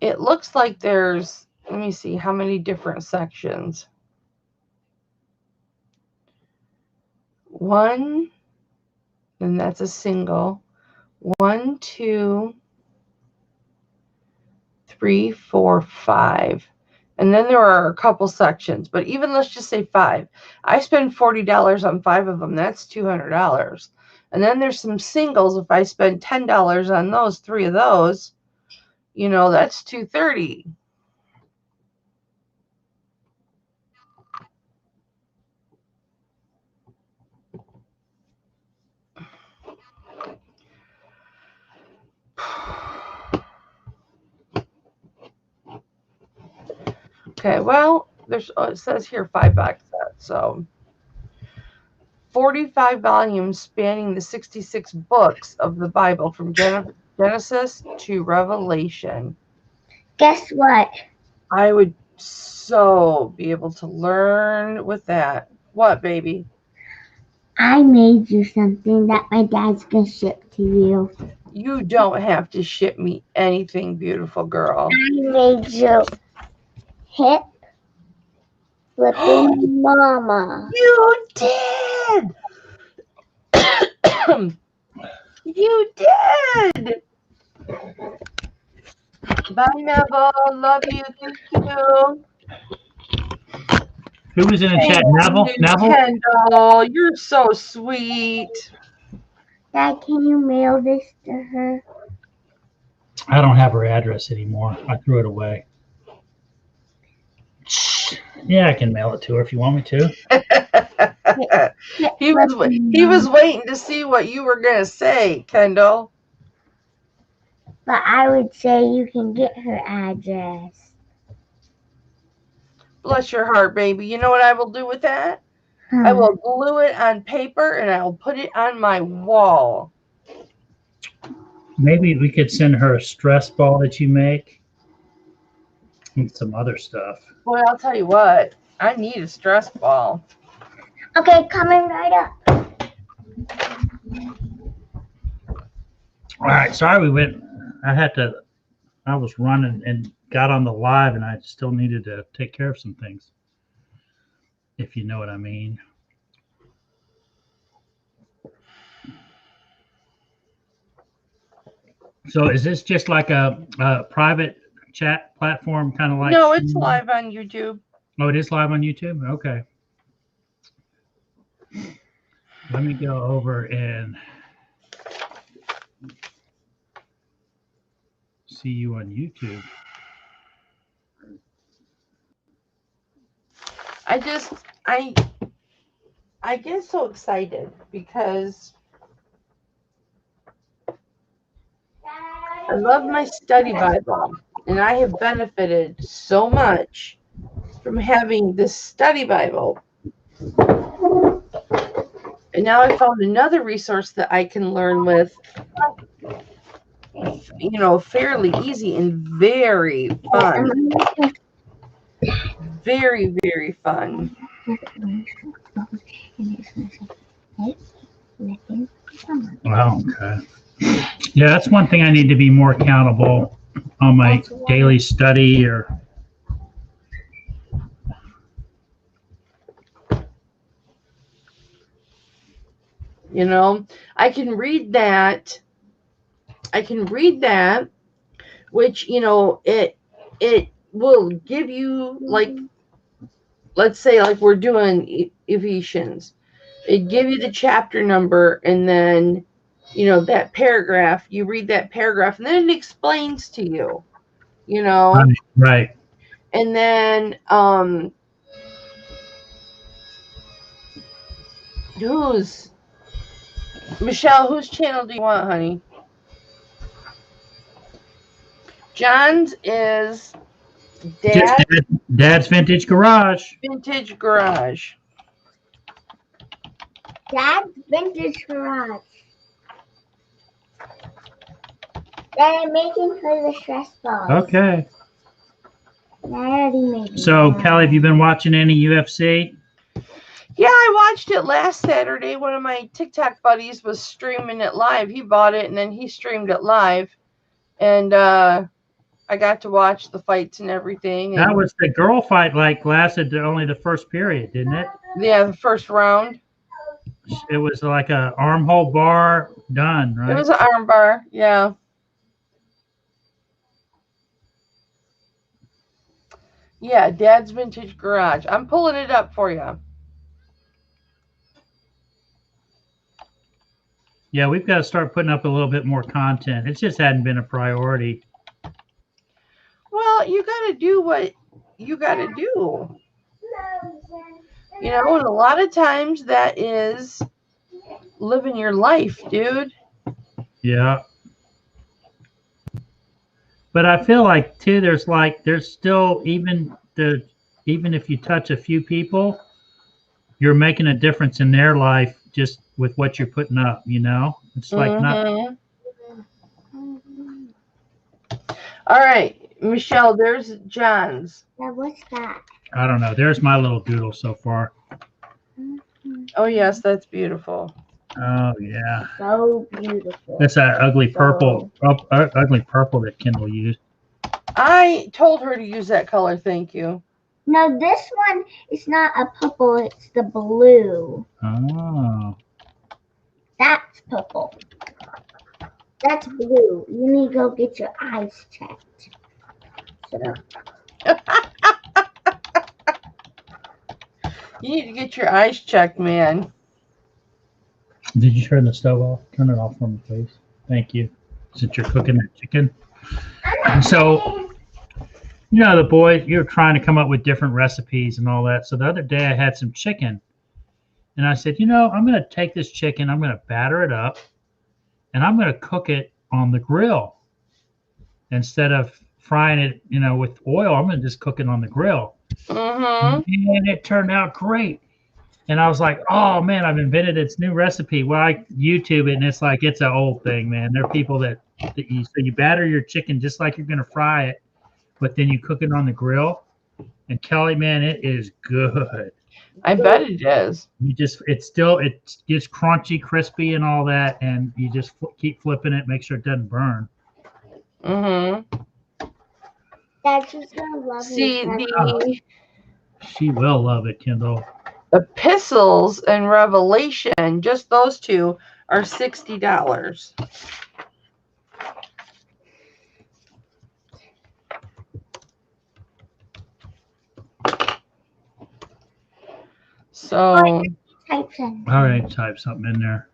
it looks like there's, let me see how many different sections. 1, and that's a single. 1, 2, 3, 4, 5. And then there are a couple sections, but even let's just say 5. I spend $40 on 5 of them. That's $200. And then there's some singles. If I spend $10 on those, 3 of those, you know, that's $230. Okay, well, it says here 5-box set, so 45 volumes spanning the 66 books of the Bible from Genesis to Revelation. Guess what? I would so be able to learn with that. What, baby? I made you something that my dad's gonna ship to you. You don't have to ship me anything, beautiful girl. I made you Hipflippinmamma. You did! You did! Bye, Neville. Love you. Thank you. Who was in the chat? Neville? Neville? Kendall, you're so sweet. Dad, can you mail this to her? I don't have her address anymore. I threw it away. Yeah, I can mail it to her if you want me to. He was waiting to see what you were gonna say, Kendall. But I would say you can get her address. Bless your heart, baby. You know what I will do with that? I will glue it on paper and I'll put it on my wall. Maybe we could send her a stress ball that you make and some other stuff. Boy, I'll tell you what, I need a stress ball. Okay, coming right up. All right, sorry we went. I was running and got on the live, and I still needed to take care of some things, if you know what I mean. So is this just like a private chat platform, kind of like? No, it's live on YouTube. Oh, it is live on YouTube? Okay. Let me go over and see you on YouTube. I get so excited because I love my study Bible, and I have benefited so much from having this study Bible. And now I found another resource that I can learn with, you know, fairly easy and very fun. Very, very fun. Wow, okay. Yeah, that's one thing I need to be more accountable on my daily study or. You know, I can read that, which, you know, it will give you, like, let's say, like we're doing Ephesians. It give you the chapter number, and then, you know, that paragraph, you read that paragraph, and then it explains to you, you know. Right. And then Michelle, whose channel do you want, honey? John's is Dad's Vintage Garage. Dad's Vintage Garage. That I'm making for the stress balls. Okay. I already made So, Callie, have you been watching any UFC? Yeah, I watched it last Saturday. One of my TikTok buddies was streaming it live. He bought it and then he streamed it live. And I got to watch the fights and everything. And that was the girl fight, like, lasted only the first period, didn't it? Yeah, the first round. It was like a armhole bar done, right? It was an arm bar, yeah. Yeah, Dad's Vintage Garage. I'm pulling it up for you. Yeah, we've got to start putting up a little bit more content. It just hadn't been a priority. Well, you got to do what you got to do. You know, and a lot of times that is living your life, dude. Yeah. But I feel like, too, there's still, even if you touch a few people, you're making a difference in their life just with what you're putting up, you know? It's like not. All right, Michelle, there's John's. Now, what's that? I don't know. There's my little doodle so far. Oh, yes, that's beautiful. Oh, yeah. So beautiful. That's that ugly purple, ugly purple that Kendall used. I told her to use that color, thank you. No, this one is not a purple, it's the blue. Oh. That's purple. That's blue. You need to go get your eyes checked. You need to get your eyes checked, man. Did you turn the stove off? Turn it off for me, please. Thank you. Since you're cooking that chicken. So, you know, the boys, you're trying to come up with different recipes and all that. So the other day I had some chicken. And I said, you know, I'm going to take this chicken, I'm going to batter it up, and I'm going to cook it on the grill. Instead of frying it, you know, with oil, I'm going to just cook it on the grill. And it turned out great. And I was like, oh man, I've invented its new recipe. Well, I YouTube it, and it's like it's an old thing, man. There are people that you batter your chicken just like you're gonna fry it, but then you cook it on the grill. And Kelly, man, it is good. I bet it is. It gets crunchy, crispy, and all that, and you just keep flipping it, make sure it doesn't burn. Mm-hmm. Dad, she's gonna love See, me. She will love it, Kendall. Epistles and Revelation, just those two, are $60. So, Type something. All right, type something in there.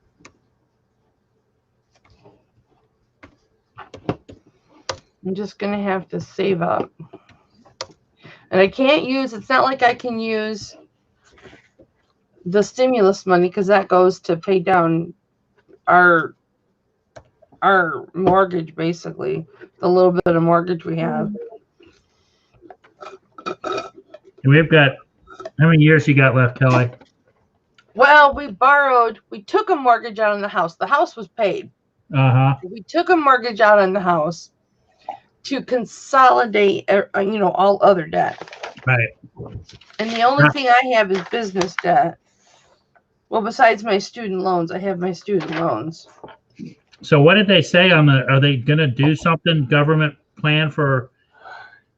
I'm just going to have to save up. And I can't use, it's not like I can use the stimulus money because that goes to pay down our mortgage, basically. The little bit of mortgage we have. And we've got, how many years you got left, Kelly? Well, we took a mortgage out on the house. The house was paid. Uh-huh. We took a mortgage out on the house to consolidate, all other debt. Right. And the only thing I have is business debt. Well, besides my student loans, I have my student loans. So what did they say on are they going to do something, government plan for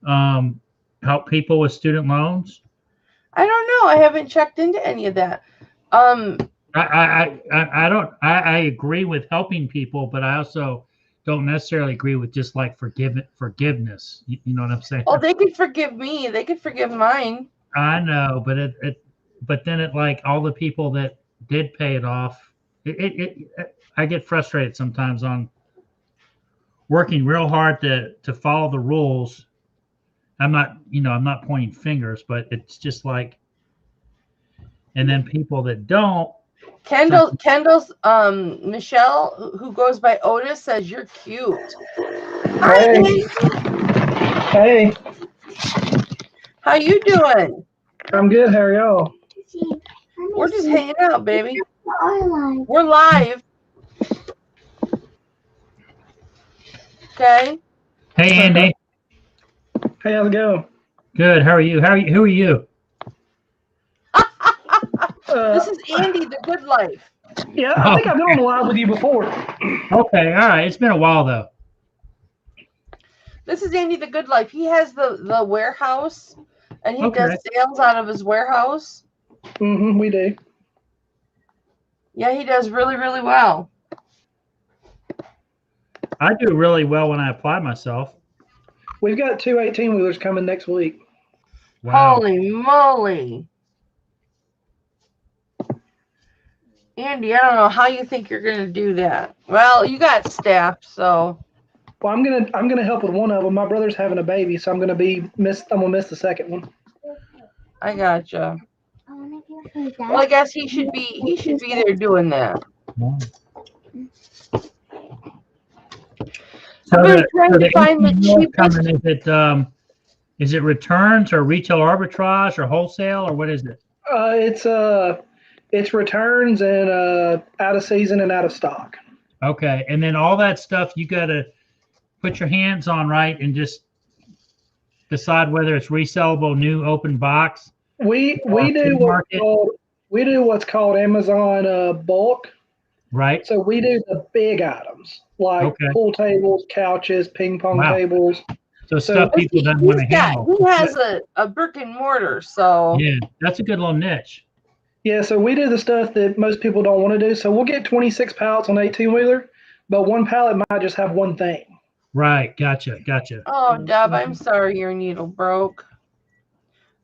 help people with student loans? I don't know. I haven't checked into any of that. I agree with helping people, but I also don't necessarily agree with just like forgiveness. You know what I'm saying? Oh, they could forgive me. They could forgive mine. I know, but then it like all the people that did pay it off. I get frustrated sometimes on working real hard to follow the rules. I'm not pointing fingers, but it's just like, and then people that don't. Kendall's Michelle, who goes by Otis, says you're cute. Hey. Hey. How you doing? I'm good. How are y'all? We're just hanging out, baby. We're live. Okay. Hey, Andy. Hey, how's it going? Good. How are you? Who are you? This is Andy, the Good Life. Yeah, I think I've been on the live with you before. Okay. All right. It's been a while though. This is Andy, the Good Life. He has the warehouse, and he does sales out of his warehouse. Mm-hmm, we do. Yeah, he does really, really well. I do really well when I apply myself. We've got 2 18-wheelers coming next week. Wow. Holy moly. Andy, I don't know how you think you're going to do that. Well, you got staff, so. Well, I'm gonna help with one of them. My brother's having a baby, so I'm gonna miss the second one. I gotcha. Well, I guess he should be there doing that. So I'm really trying to find the cheapest. Is it returns or retail arbitrage or wholesale or what is it? It's returns and out of season and out of stock. Okay, and then all that stuff you got to put your hands on, right, and just decide whether it's resellable, new open box. We do what's called Amazon bulk. Right. So we do the big items like pool tables, couches, ping pong tables. So stuff people don't want to handle. He has a brick and mortar, so yeah, that's a good little niche. Yeah, so we do the stuff that most people don't want to do. So we'll get 26 pallets on 18-wheeler, but one pallet might just have one thing. Right, gotcha. Oh, Deb, I'm sorry your needle broke.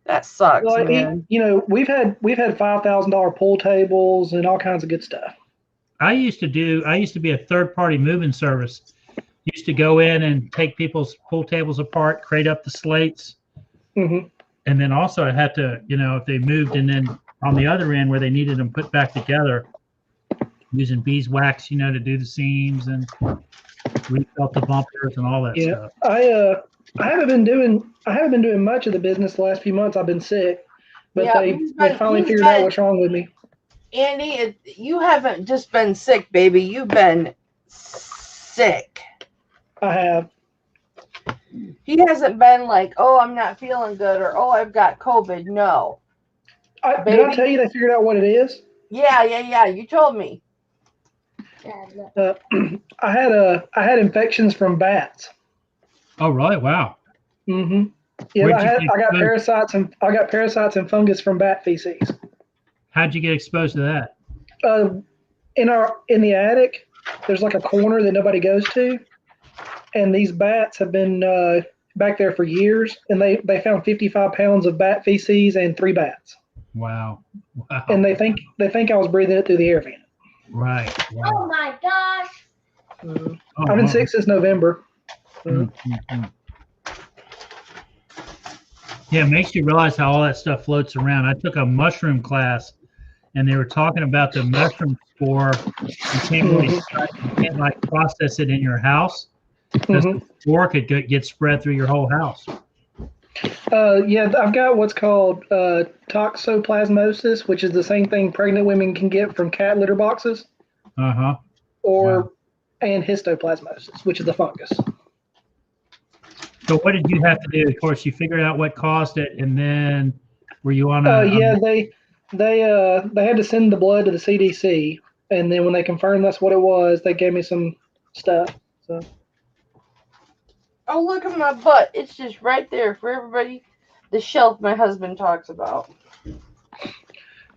That sucks, man. We've had $5,000 pool tables and all kinds of good stuff. I used to be a third-party moving service. Used to go in and take people's pool tables apart, crate up the slates, and then also I had to, if they moved, and then on the other end where they needed them put back together, using beeswax, to do the seams and refelt the bumpers and all that stuff. I haven't been doing much of the business the last few months. I've been sick, But Yeah, they finally figured out what's wrong with me. Andy, you haven't just been sick, baby. You've been sick. I have. He hasn't been like, oh, I'm not feeling good, or oh, I've got COVID. No. Did I tell you they figured out what it is? Yeah. You told me. I had infections from bats. Oh, really? Wow. Mm-hmm. Yeah, I got parasites and fungus from bat feces. How'd you get exposed to that? In the attic, there's like a corner that nobody goes to, and these bats have been back there for years, and they found 55 pounds of bat feces and 3 bats. Wow. And they think I was breathing it through the air vent. Right. Oh my gosh. I've been sick since November. Yeah, it makes you realize how all that stuff floats around. I took a mushroom class, and they were talking about the mushroom spore. You can't like process it in your house because the spore could get spread through your whole house. Yeah, I've got what's called toxoplasmosis, which is the same thing pregnant women can get from cat litter boxes. And histoplasmosis, which is the fungus. So what did you have to do? Of course, you figured out what caused it, and then were you on they had to send the blood to the CDC, and then when they confirmed that's what it was, they gave me some stuff. So. Oh, look at my butt. It's just right there for everybody. The shelf my husband talks about.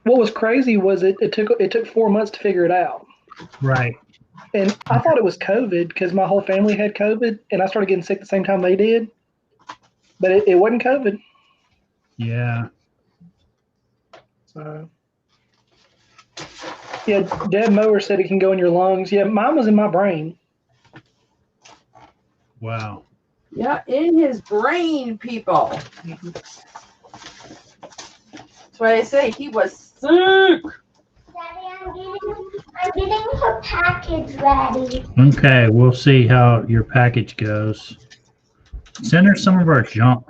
What was crazy was it took 4 months to figure it out. Right. And I thought it was COVID because my whole family had COVID, and I started getting sick the same time they did. But it wasn't COVID. Yeah. So. Yeah, Deb Mower said it can go in your lungs. Yeah, mine was in my brain. Wow. Yeah, in his brain, people. That's why I say he was sick. Daddy, I'm getting her package ready. Okay, we'll see how your package goes. Send her some of our junk.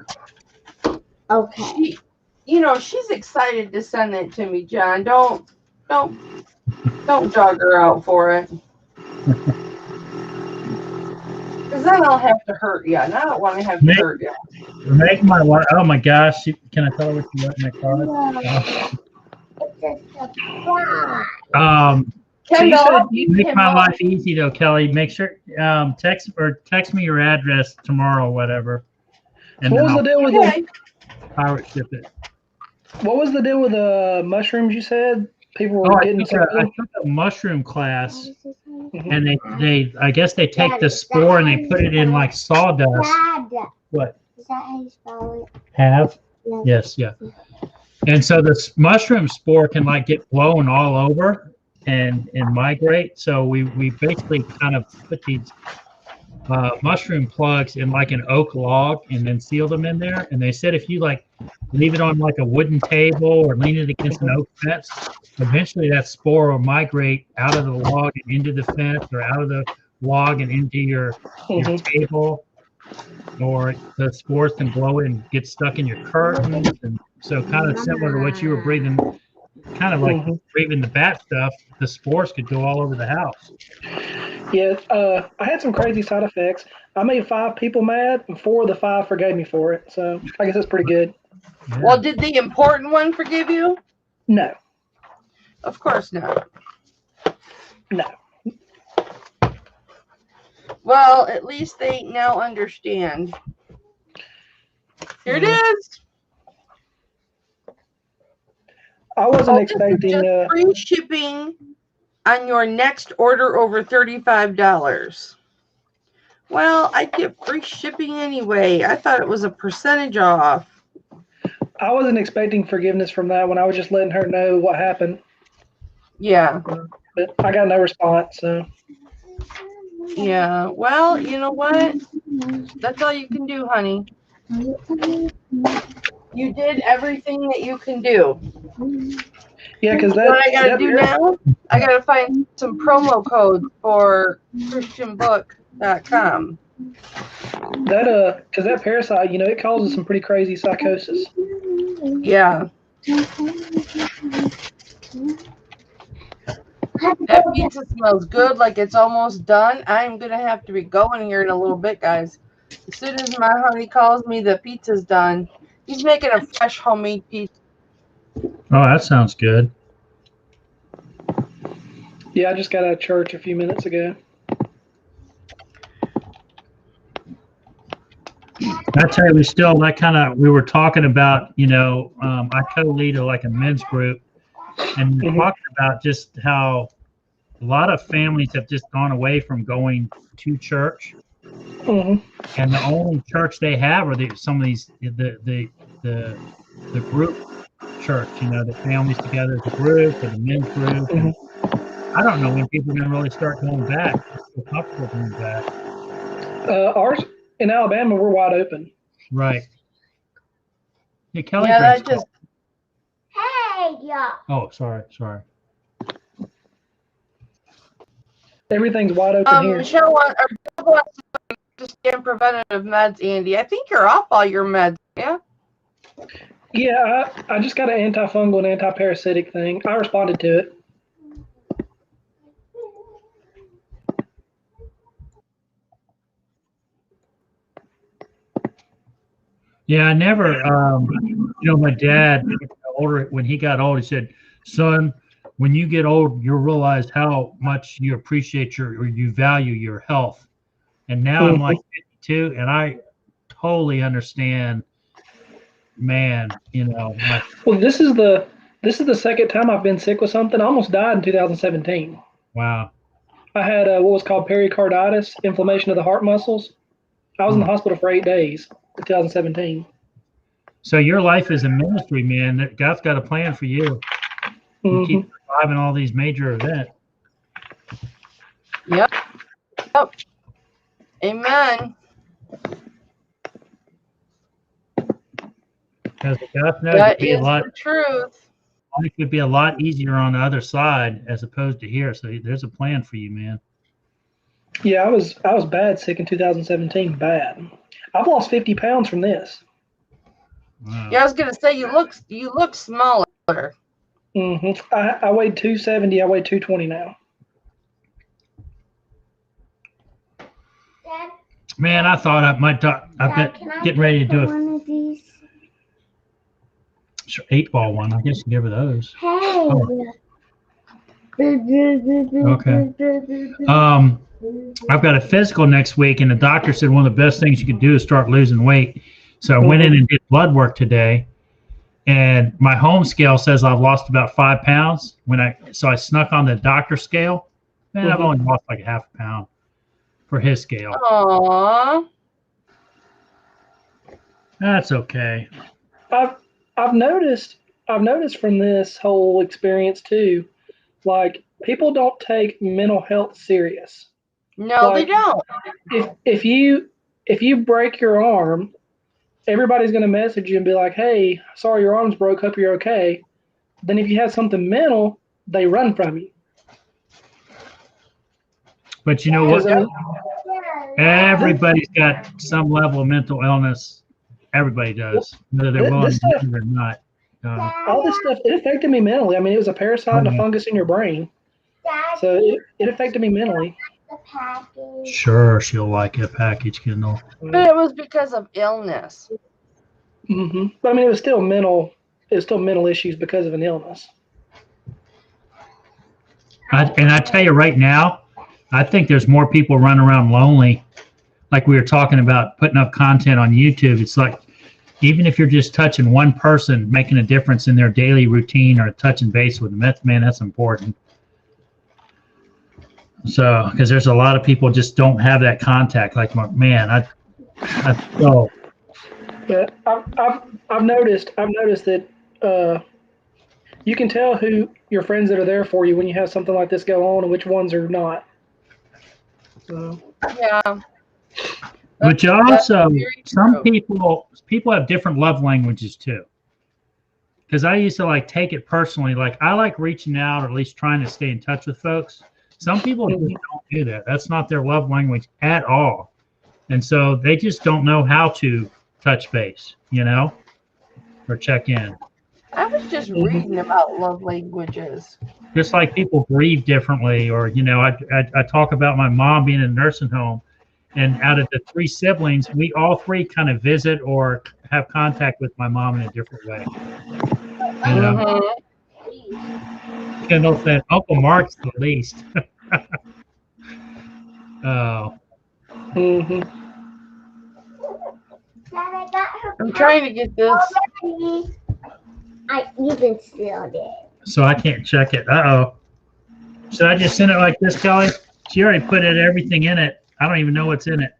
Okay. She's excited to send it to me, John. Don't dog her out for it. Because then I'll have to hurt you, and I don't want to have to hurt you. Make my life. Oh my gosh! Can I tell her what you want in my card? It's a surprise. Kendall, make my life easy though, Kelly. Make sure text me your address tomorrow, or whatever. And what was the deal with the pirate ship it? What was the deal with the mushrooms? You said people were getting. I took a mushroom class, and I guess they take the spore and they put it in like sawdust. Dad. What? Is that how you spell it? Have? Yes. Yes. Yeah. And so this mushroom spore can like get blown all over and migrate. So we basically kind of put these mushroom plugs in like an oak log and then seal them in there. And they said if you like leave it on like a wooden table or lean it against an oak fence, eventually that spore will migrate out of the log and into the fence, or out of the log and into your table. Or the spores can blow it and get stuck in your curtains. And so kind of similar to what you were breathing, kind of like breathing the bat stuff, the spores could go all over the house. Yeah, I had some crazy side effects. I made 5 people mad, and 4 of the 5 forgave me for it. So I guess that's pretty good. Yeah. Well, did the important one forgive you? No. Of course not. No. Well, at least they now understand. Here it is. I wasn't expecting free shipping on your next order over $35. Well, I get free shipping anyway. I thought it was a percentage off. I wasn't expecting forgiveness from that one. I was just letting her know what happened. Yeah. But I got no response. So. Yeah. Well, you know what? That's all you can do, honey. You did everything that you can do. Yeah, because what I gotta do now? I gotta find some promo code for ChristianBook.com. Because that parasite, it causes some pretty crazy psychosis. Yeah. That pizza smells good, like it's almost done. I'm gonna have to be going here in a little bit, guys. As soon as my honey calls me, the pizza's done. He's making a fresh homemade pizza. Oh, that sounds good. Yeah, I just got out of church a few minutes ago. I tell you, we were talking about, I co-lead a men's group, and we're talking about just how a lot of families have just gone away from going to church, and the only church they have are some of these the group church, the families together as a group or the men's group. And I don't know when people are going to really start going back. Feel comfortable going back. Ours in Alabama, we're wide open. Right. Yeah, Kelly. Yeah, that just. Hey, yeah. Oh, sorry. Everything's wide open here. Michelle wants to stay on preventative meds, Andy. I think you're off all your meds, yeah? Yeah, I just got an antifungal and anti-parasitic thing. I responded to it. Yeah, I never, my dad, when he got old, he said, son, when you get old, you'll realize how much you appreciate or you value your health. And now I'm like 52, and I totally understand, man, Well, this is the second time I've been sick with something. I almost died in 2017. Wow. I had what was called pericarditis, inflammation of the heart muscles. I was in the hospital for 8 days in 2017. So your life is a ministry, man. God's got a plan for you. You keep surviving all these major events. Yep. Amen. Because God knows That is the truth. Life would be a lot easier on the other side as opposed to here. So there's a plan for you, man. Yeah, I was bad sick in 2017. Bad. I've lost 50 pounds from this. Wow. Yeah, I was gonna say you look smaller. I weighed 270. I weigh 220 now. Dad, Man, I thought I might. I've got getting ready to do one of these. 8-ball one. I guess you give her those. Hey. Okay. I've got a physical next week, and the doctor said one of the best things you could do is start losing weight. So I went in and did blood work today, and my home scale says I've lost about 5 pounds. So I snuck on the doctor scale. Man, I've only lost like half a pound for his scale. Aww. That's okay. I've noticed from this whole experience too, like people don't take mental health serious. No, they don't. If you break your arm, everybody's going to message you and be like, "Hey, sorry your arm's broke. Hope you're okay." Then if you have something mental, they run from you. But you know what? Everybody's got some level of mental illness. Everybody does, whether they're willing to admit it or not. All this stuff, it affected me mentally. I mean, it was a parasite and a fungus in your brain. So it affected me mentally. Sure, she'll like a package, Kendall. But it was because of illness. But I mean, it was still mental. It was still mental issues because of an illness. And I tell you right now, I think there's more people running around lonely. Like we were talking about putting up content on YouTube. It's like, even if you're just touching one person, making a difference in their daily routine or touching base with them, that's important. So, because there's a lot of people just don't have that contact. Like, man, oh. Yeah, I've noticed that you can tell who your friends that are there for you when you have something like this go on and which ones are not. So. Yeah. But you also, some people have different love languages too. Because I used to like take it personally. Like I like reaching out or at least trying to stay in touch with folks. Some people just don't do that. That's not their love language at all. And so they just don't know how to touch base, or check in. I was just reading about love languages. Just like people grieve differently, or I talk about my mom being in a nursing home, and out of the three siblings, we all three kind of visit or have contact with my mom in a different way. Mhm. Kendall said Uncle Mark's the least. Oh, Mm-hmm. I'm trying to get this. You've been still there. so I can't check it. Uh-oh. Should I just send it like this, Kelly? She already put everything in it. I don't even know what's in it.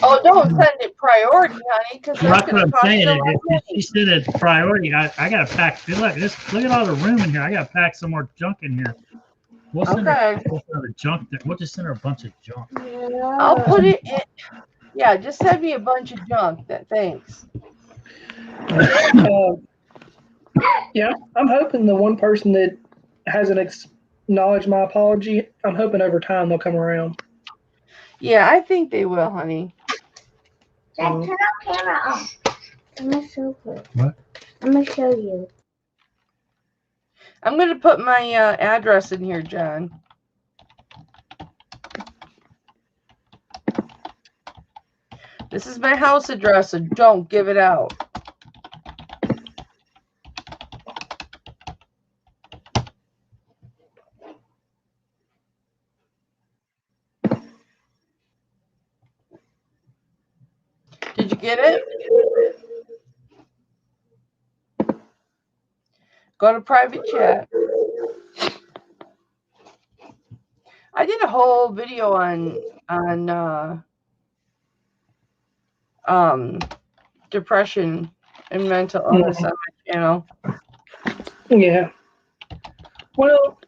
Oh, don't send it priority, honey, because Well, that's that's what going to I'm cost saying. you a lot of If she money. said it priority, I got to pack. Look at all the room in here. I got to pack some more junk in here. We'll send her Okay. the junk. We'll just send her a bunch of junk. I'll put it in. Yeah, just send me a bunch of junk. Thanks. Yeah, I'm hoping the one person that hasn't acknowledged my apology, I'm hoping over time they'll come around. Yeah, I think they will, honey. Jack, turn our camera off. I'm gonna show you. What? I'm gonna show you. I'm going to put my address in here, John. This is my house address, so don't give it out. Did you get it? Go to private chat. I did a whole video on depression and mental illness on my channel. Yeah. Well,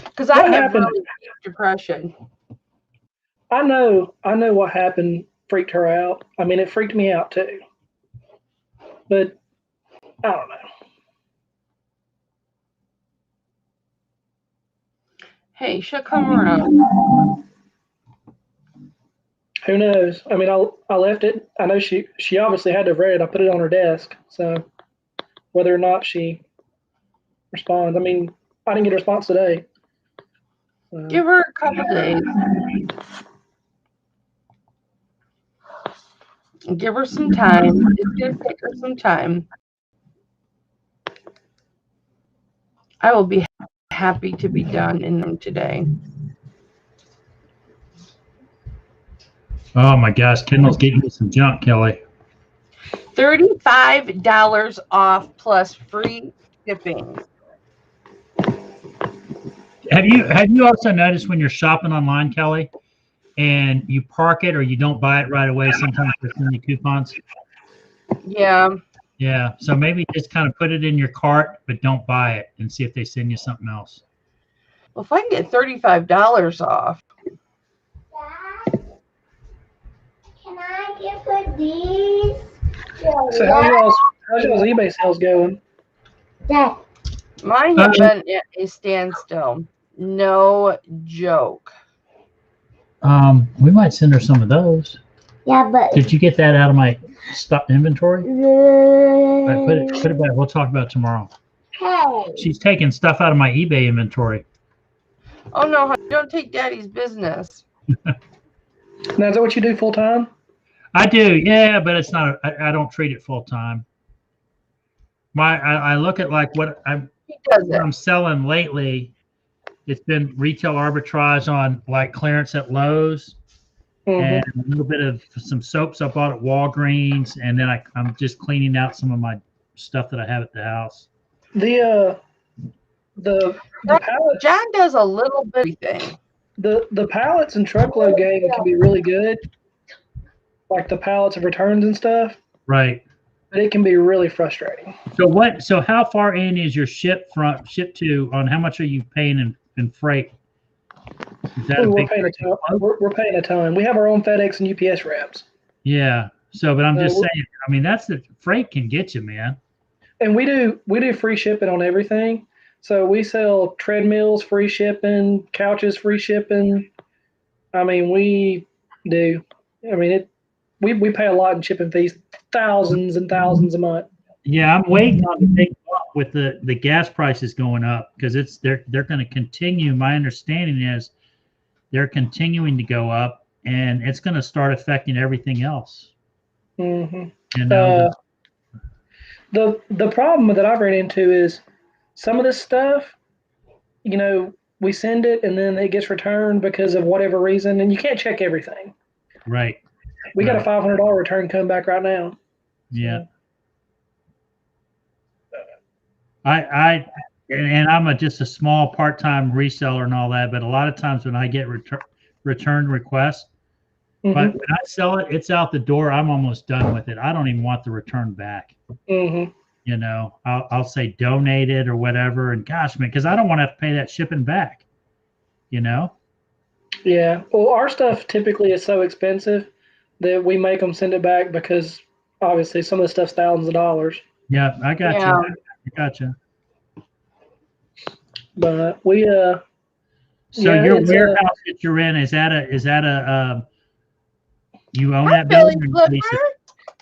because I have happened? really deep depression. I know what happened freaked her out. I mean, it freaked me out too. But I don't know. Hey, she'll come around. Who knows? I mean, I left it. I know she obviously had to have read it. I put it on her desk. So whether or not she responds, I mean, I didn't get a response today. Give her a couple days. Give her some time. It's going to take her some time. I will be happy to be done in them today. Oh my gosh, Kendall's getting you some junk, Kelly. $35 off plus free shipping. Have you also noticed when you're shopping online, Kelly, and you park it or you don't buy it right away, sometimes they send you coupons? Yeah. Yeah, so maybe just kind of put it in your cart, but don't buy it, and see if they send you something else. Well, if I can get $35 off. Dad, can I get for these? So how's y'all's eBay sales going? Dad. Mine have been at a standstill. No joke. We might send her some of those. Yeah, but Did you get that out of my stock inventory? Right, put it back. We'll talk about it tomorrow. Hey. She's taking stuff out of my eBay inventory. Oh no, honey, don't take Daddy's business. Now, is that what you do full time? I do, yeah, but it's not. I don't treat it full time. I look at like what I'm selling lately. It's been retail arbitrage on like clearance at Lowe's, and a little bit of some soaps I bought at Walgreens, and then I'm just cleaning out some of my stuff that I have at the house. The pallet, John does a little bit of everything. The pallets and truckload game can be really good, like the pallets of returns and stuff. Right. But it can be really frustrating. So how far in is your ship to? On how much are you paying in freight? Is that we're paying a ton. We're paying a ton. We have our own FedEx and UPS reps. Yeah. So, but I'm just saying. I mean, that's the freight can get you, man. And we do free shipping on everything. So we sell treadmills, free shipping, couches, free shipping. I mean, we do. I mean, we pay a lot in shipping fees, thousands and thousands a month. Yeah, I'm waiting on the big bump with the gas prices going up because they're going to continue. My understanding is they're continuing to go up, and it's going to start affecting everything else. Mm-hmm. You know, The problem that I've ran into is some of this stuff, you know, we send it and then it gets returned because of whatever reason, and you can't check everything. right. We got a Right. $500 return coming back right now. Yeah. And I'm just a small part-time reseller and all that, but a lot of times when I get return requests, Mm-hmm. but when I sell it, it's out the door. I'm almost done with it. I don't even want the return back. Mm-hmm. You know, I'll say donate it or whatever. And gosh, man, because I don't want to have to pay that shipping back. You know? Yeah. Well, our stuff typically is so expensive that we make them send it back because obviously some of the stuff's thousands of dollars. Yeah, I got Yeah. you. I got you. But we So yeah, your it's warehouse that you're in, is that a you own Hi, that Billy building or you Flipper. lease it?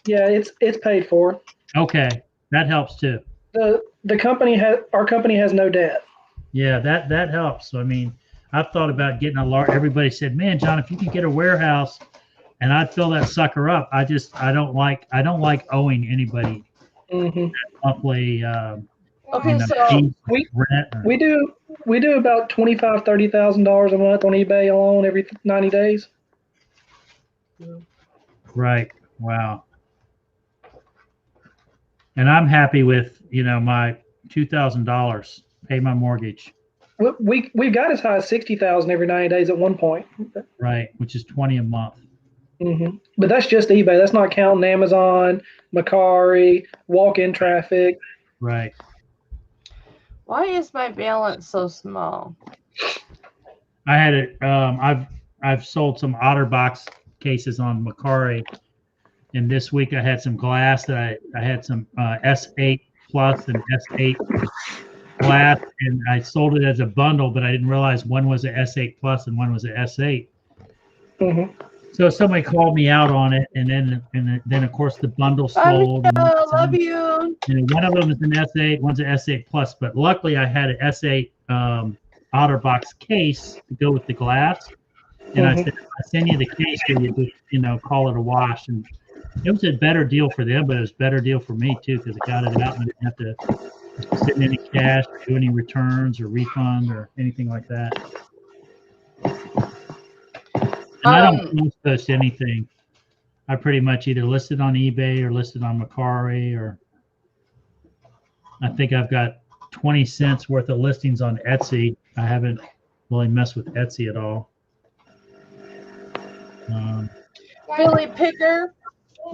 yeah, it's paid for. Okay, that helps too. The company our company has no debt. Yeah, that helps. I mean, I've thought about getting a large. Everybody said, "Man, John, if you could get a warehouse," and I'd fill that sucker up. I don't like owing anybody Mm-hmm. monthly. Okay, so fees, we rent. Or, we do about $25,000-$30,000 a month on eBay alone every 90 days. right. Wow. And I'm happy with my $2,000 pay my mortgage. We've got as high as 60,000 every 90 days at one point. Right, which is 20 a month. Mm-hmm. But that's just eBay. That's not counting Amazon, Mercari, walk-in traffic. Right. why is my balance so small? I had it. I've sold some OtterBox cases on Mercari, and this week I had some glass that I had some S8 Plus and S8 glass, and I sold it as a bundle, but I didn't realize one was a S8 Plus and one was a S8. Mm-hmm. So somebody called me out on it, and then of course the bundle sold. Love you. And one of them is an S8, one's an S8 Plus, but luckily I had an S8 OtterBox case to go with the glass. And I said, I send you the case, so you just, call it a wash. And it was a better deal for them, but it was a better deal for me too, because I got it out and I didn't have to send any cash, or do any returns or refund or anything like that. And I don't post anything. I pretty much either listed on eBay or listed on Mercari, or I think I've got 20 cents worth of listings on Etsy. I haven't really messed with Etsy at all. Billy Picker,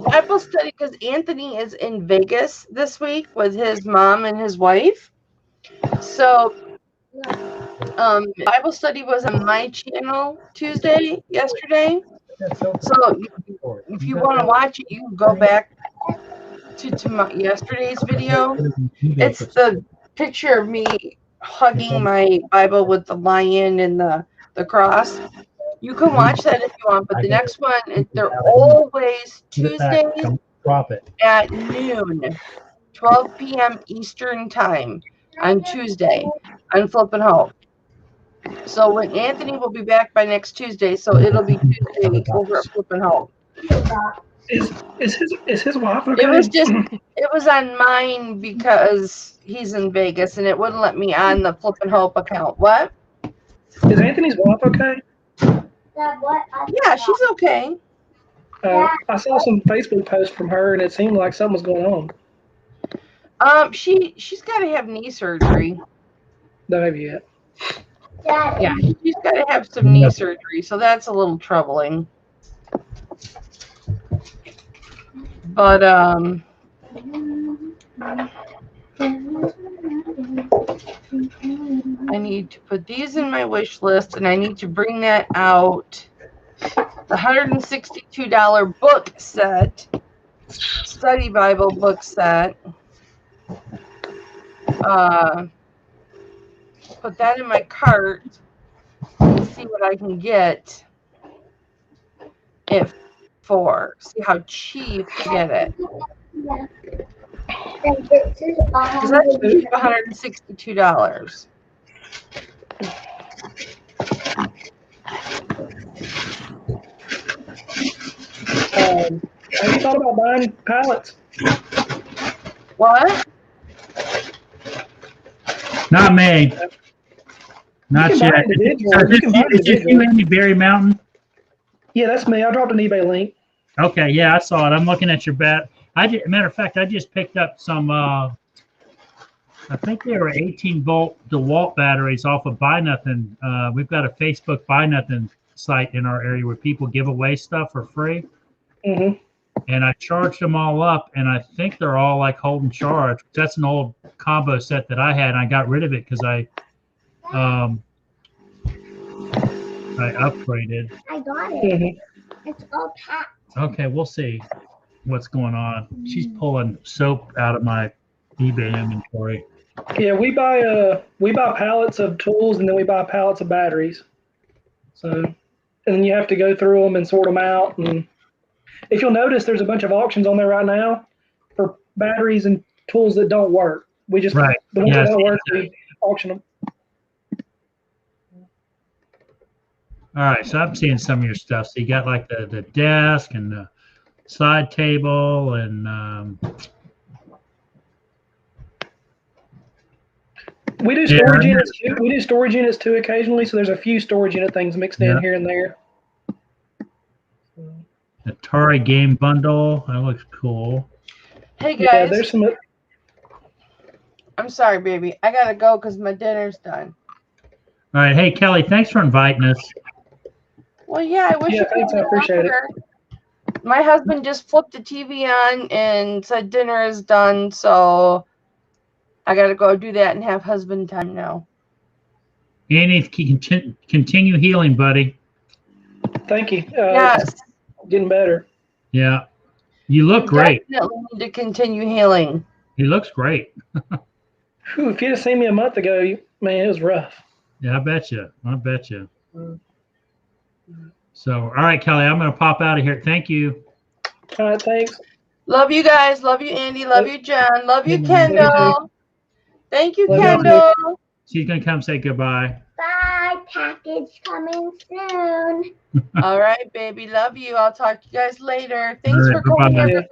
Bible study, because Anthony is in Vegas this week with his mom and his wife. So Bible study was on my channel yesterday. So if you want to watch it, you can go back to yesterday's video. It's the picture of me hugging my Bible with the lion and the cross. You can watch that if you want, but the next one, they're always Tuesdays at noon, 12 p.m. Eastern time on Tuesday on Flippin' Hope. So when Anthony will be back by next Tuesday, so it'll be Tuesday over at Flippin' Hope. Is his wife okay? It was on mine because he's in Vegas and it wouldn't let me on the Flippin' Hope account. What? Is Anthony's wife okay? Yeah, she's okay. I saw some Facebook posts from her and it seemed like something was going on. She's got to have knee surgery. Don't have you yet. Yeah, she's got to have some knee surgery, so that's a little troubling. But I need to put these in my wish list, and I need to bring that out. The $162 book set, study Bible book set. Put that in my cart and see what I can get. If for. See how cheap to get it. Yeah. And this is Because that's cheap, $162. Have you thought about buying pallets? What? Not me. Not You can buy yet. individual. So You can buy is this you, individual. Andy, Berry Mountain? Yeah, that's me. I dropped an eBay link. Okay, yeah, I saw it. I'm looking at your bat. Matter of fact, I just picked up some. I think they were 18-volt DeWalt batteries off of Buy Nothing. We've got a Facebook Buy Nothing site in our area where people give away stuff for free. Mm-hmm. And I charged them all up, and I think they're all like holding charge. That's an old combo set that I had, and I got rid of it because I upgraded. I got it. Mm-hmm. It's all packed. Okay, we'll see what's going on. She's pulling soap out of my eBay inventory. Yeah, we buy pallets of tools and then we buy pallets of batteries. So, and then you have to go through them and sort them out. And if you'll notice, there's a bunch of auctions on there right now for batteries and tools that don't work. We just Right. the ones Yeah, that don't work, we auction them. All right, so I'm seeing some of your stuff. So you got like the desk and the side table and We do storage units too. We do storage units too occasionally. So there's a few storage unit things mixed in here and there. Atari game bundle. That looks cool. Hey guys. Yeah, there's some. I'm sorry, baby. I gotta go because my dinner's done. All right, hey Kelly, thanks for inviting us. Well, yeah, I wish Yeah, you could thanks. I appreciate it. My husband just flipped the TV on and said dinner is done, so I gotta go do that and have husband time now. Andy, continue healing, buddy. Thank you. Yes. Getting better. Yeah, you look great. Definitely need to continue healing. He looks great. Whew, if you'd have seen me a month ago, man, it was rough. Yeah, I bet you. I bet you. So, all right, Kelly, I'm going to pop out of here. Thank you. All right, thanks. Love you guys. Love you, Andy. Love you, John. Love you, Kendall. Thank you, Love you. Kendall. She's going to come say goodbye. Bye. Package coming soon. All right, baby. Love you. I'll talk to you guys later. Thanks All right, for coming, bye-bye. everybody.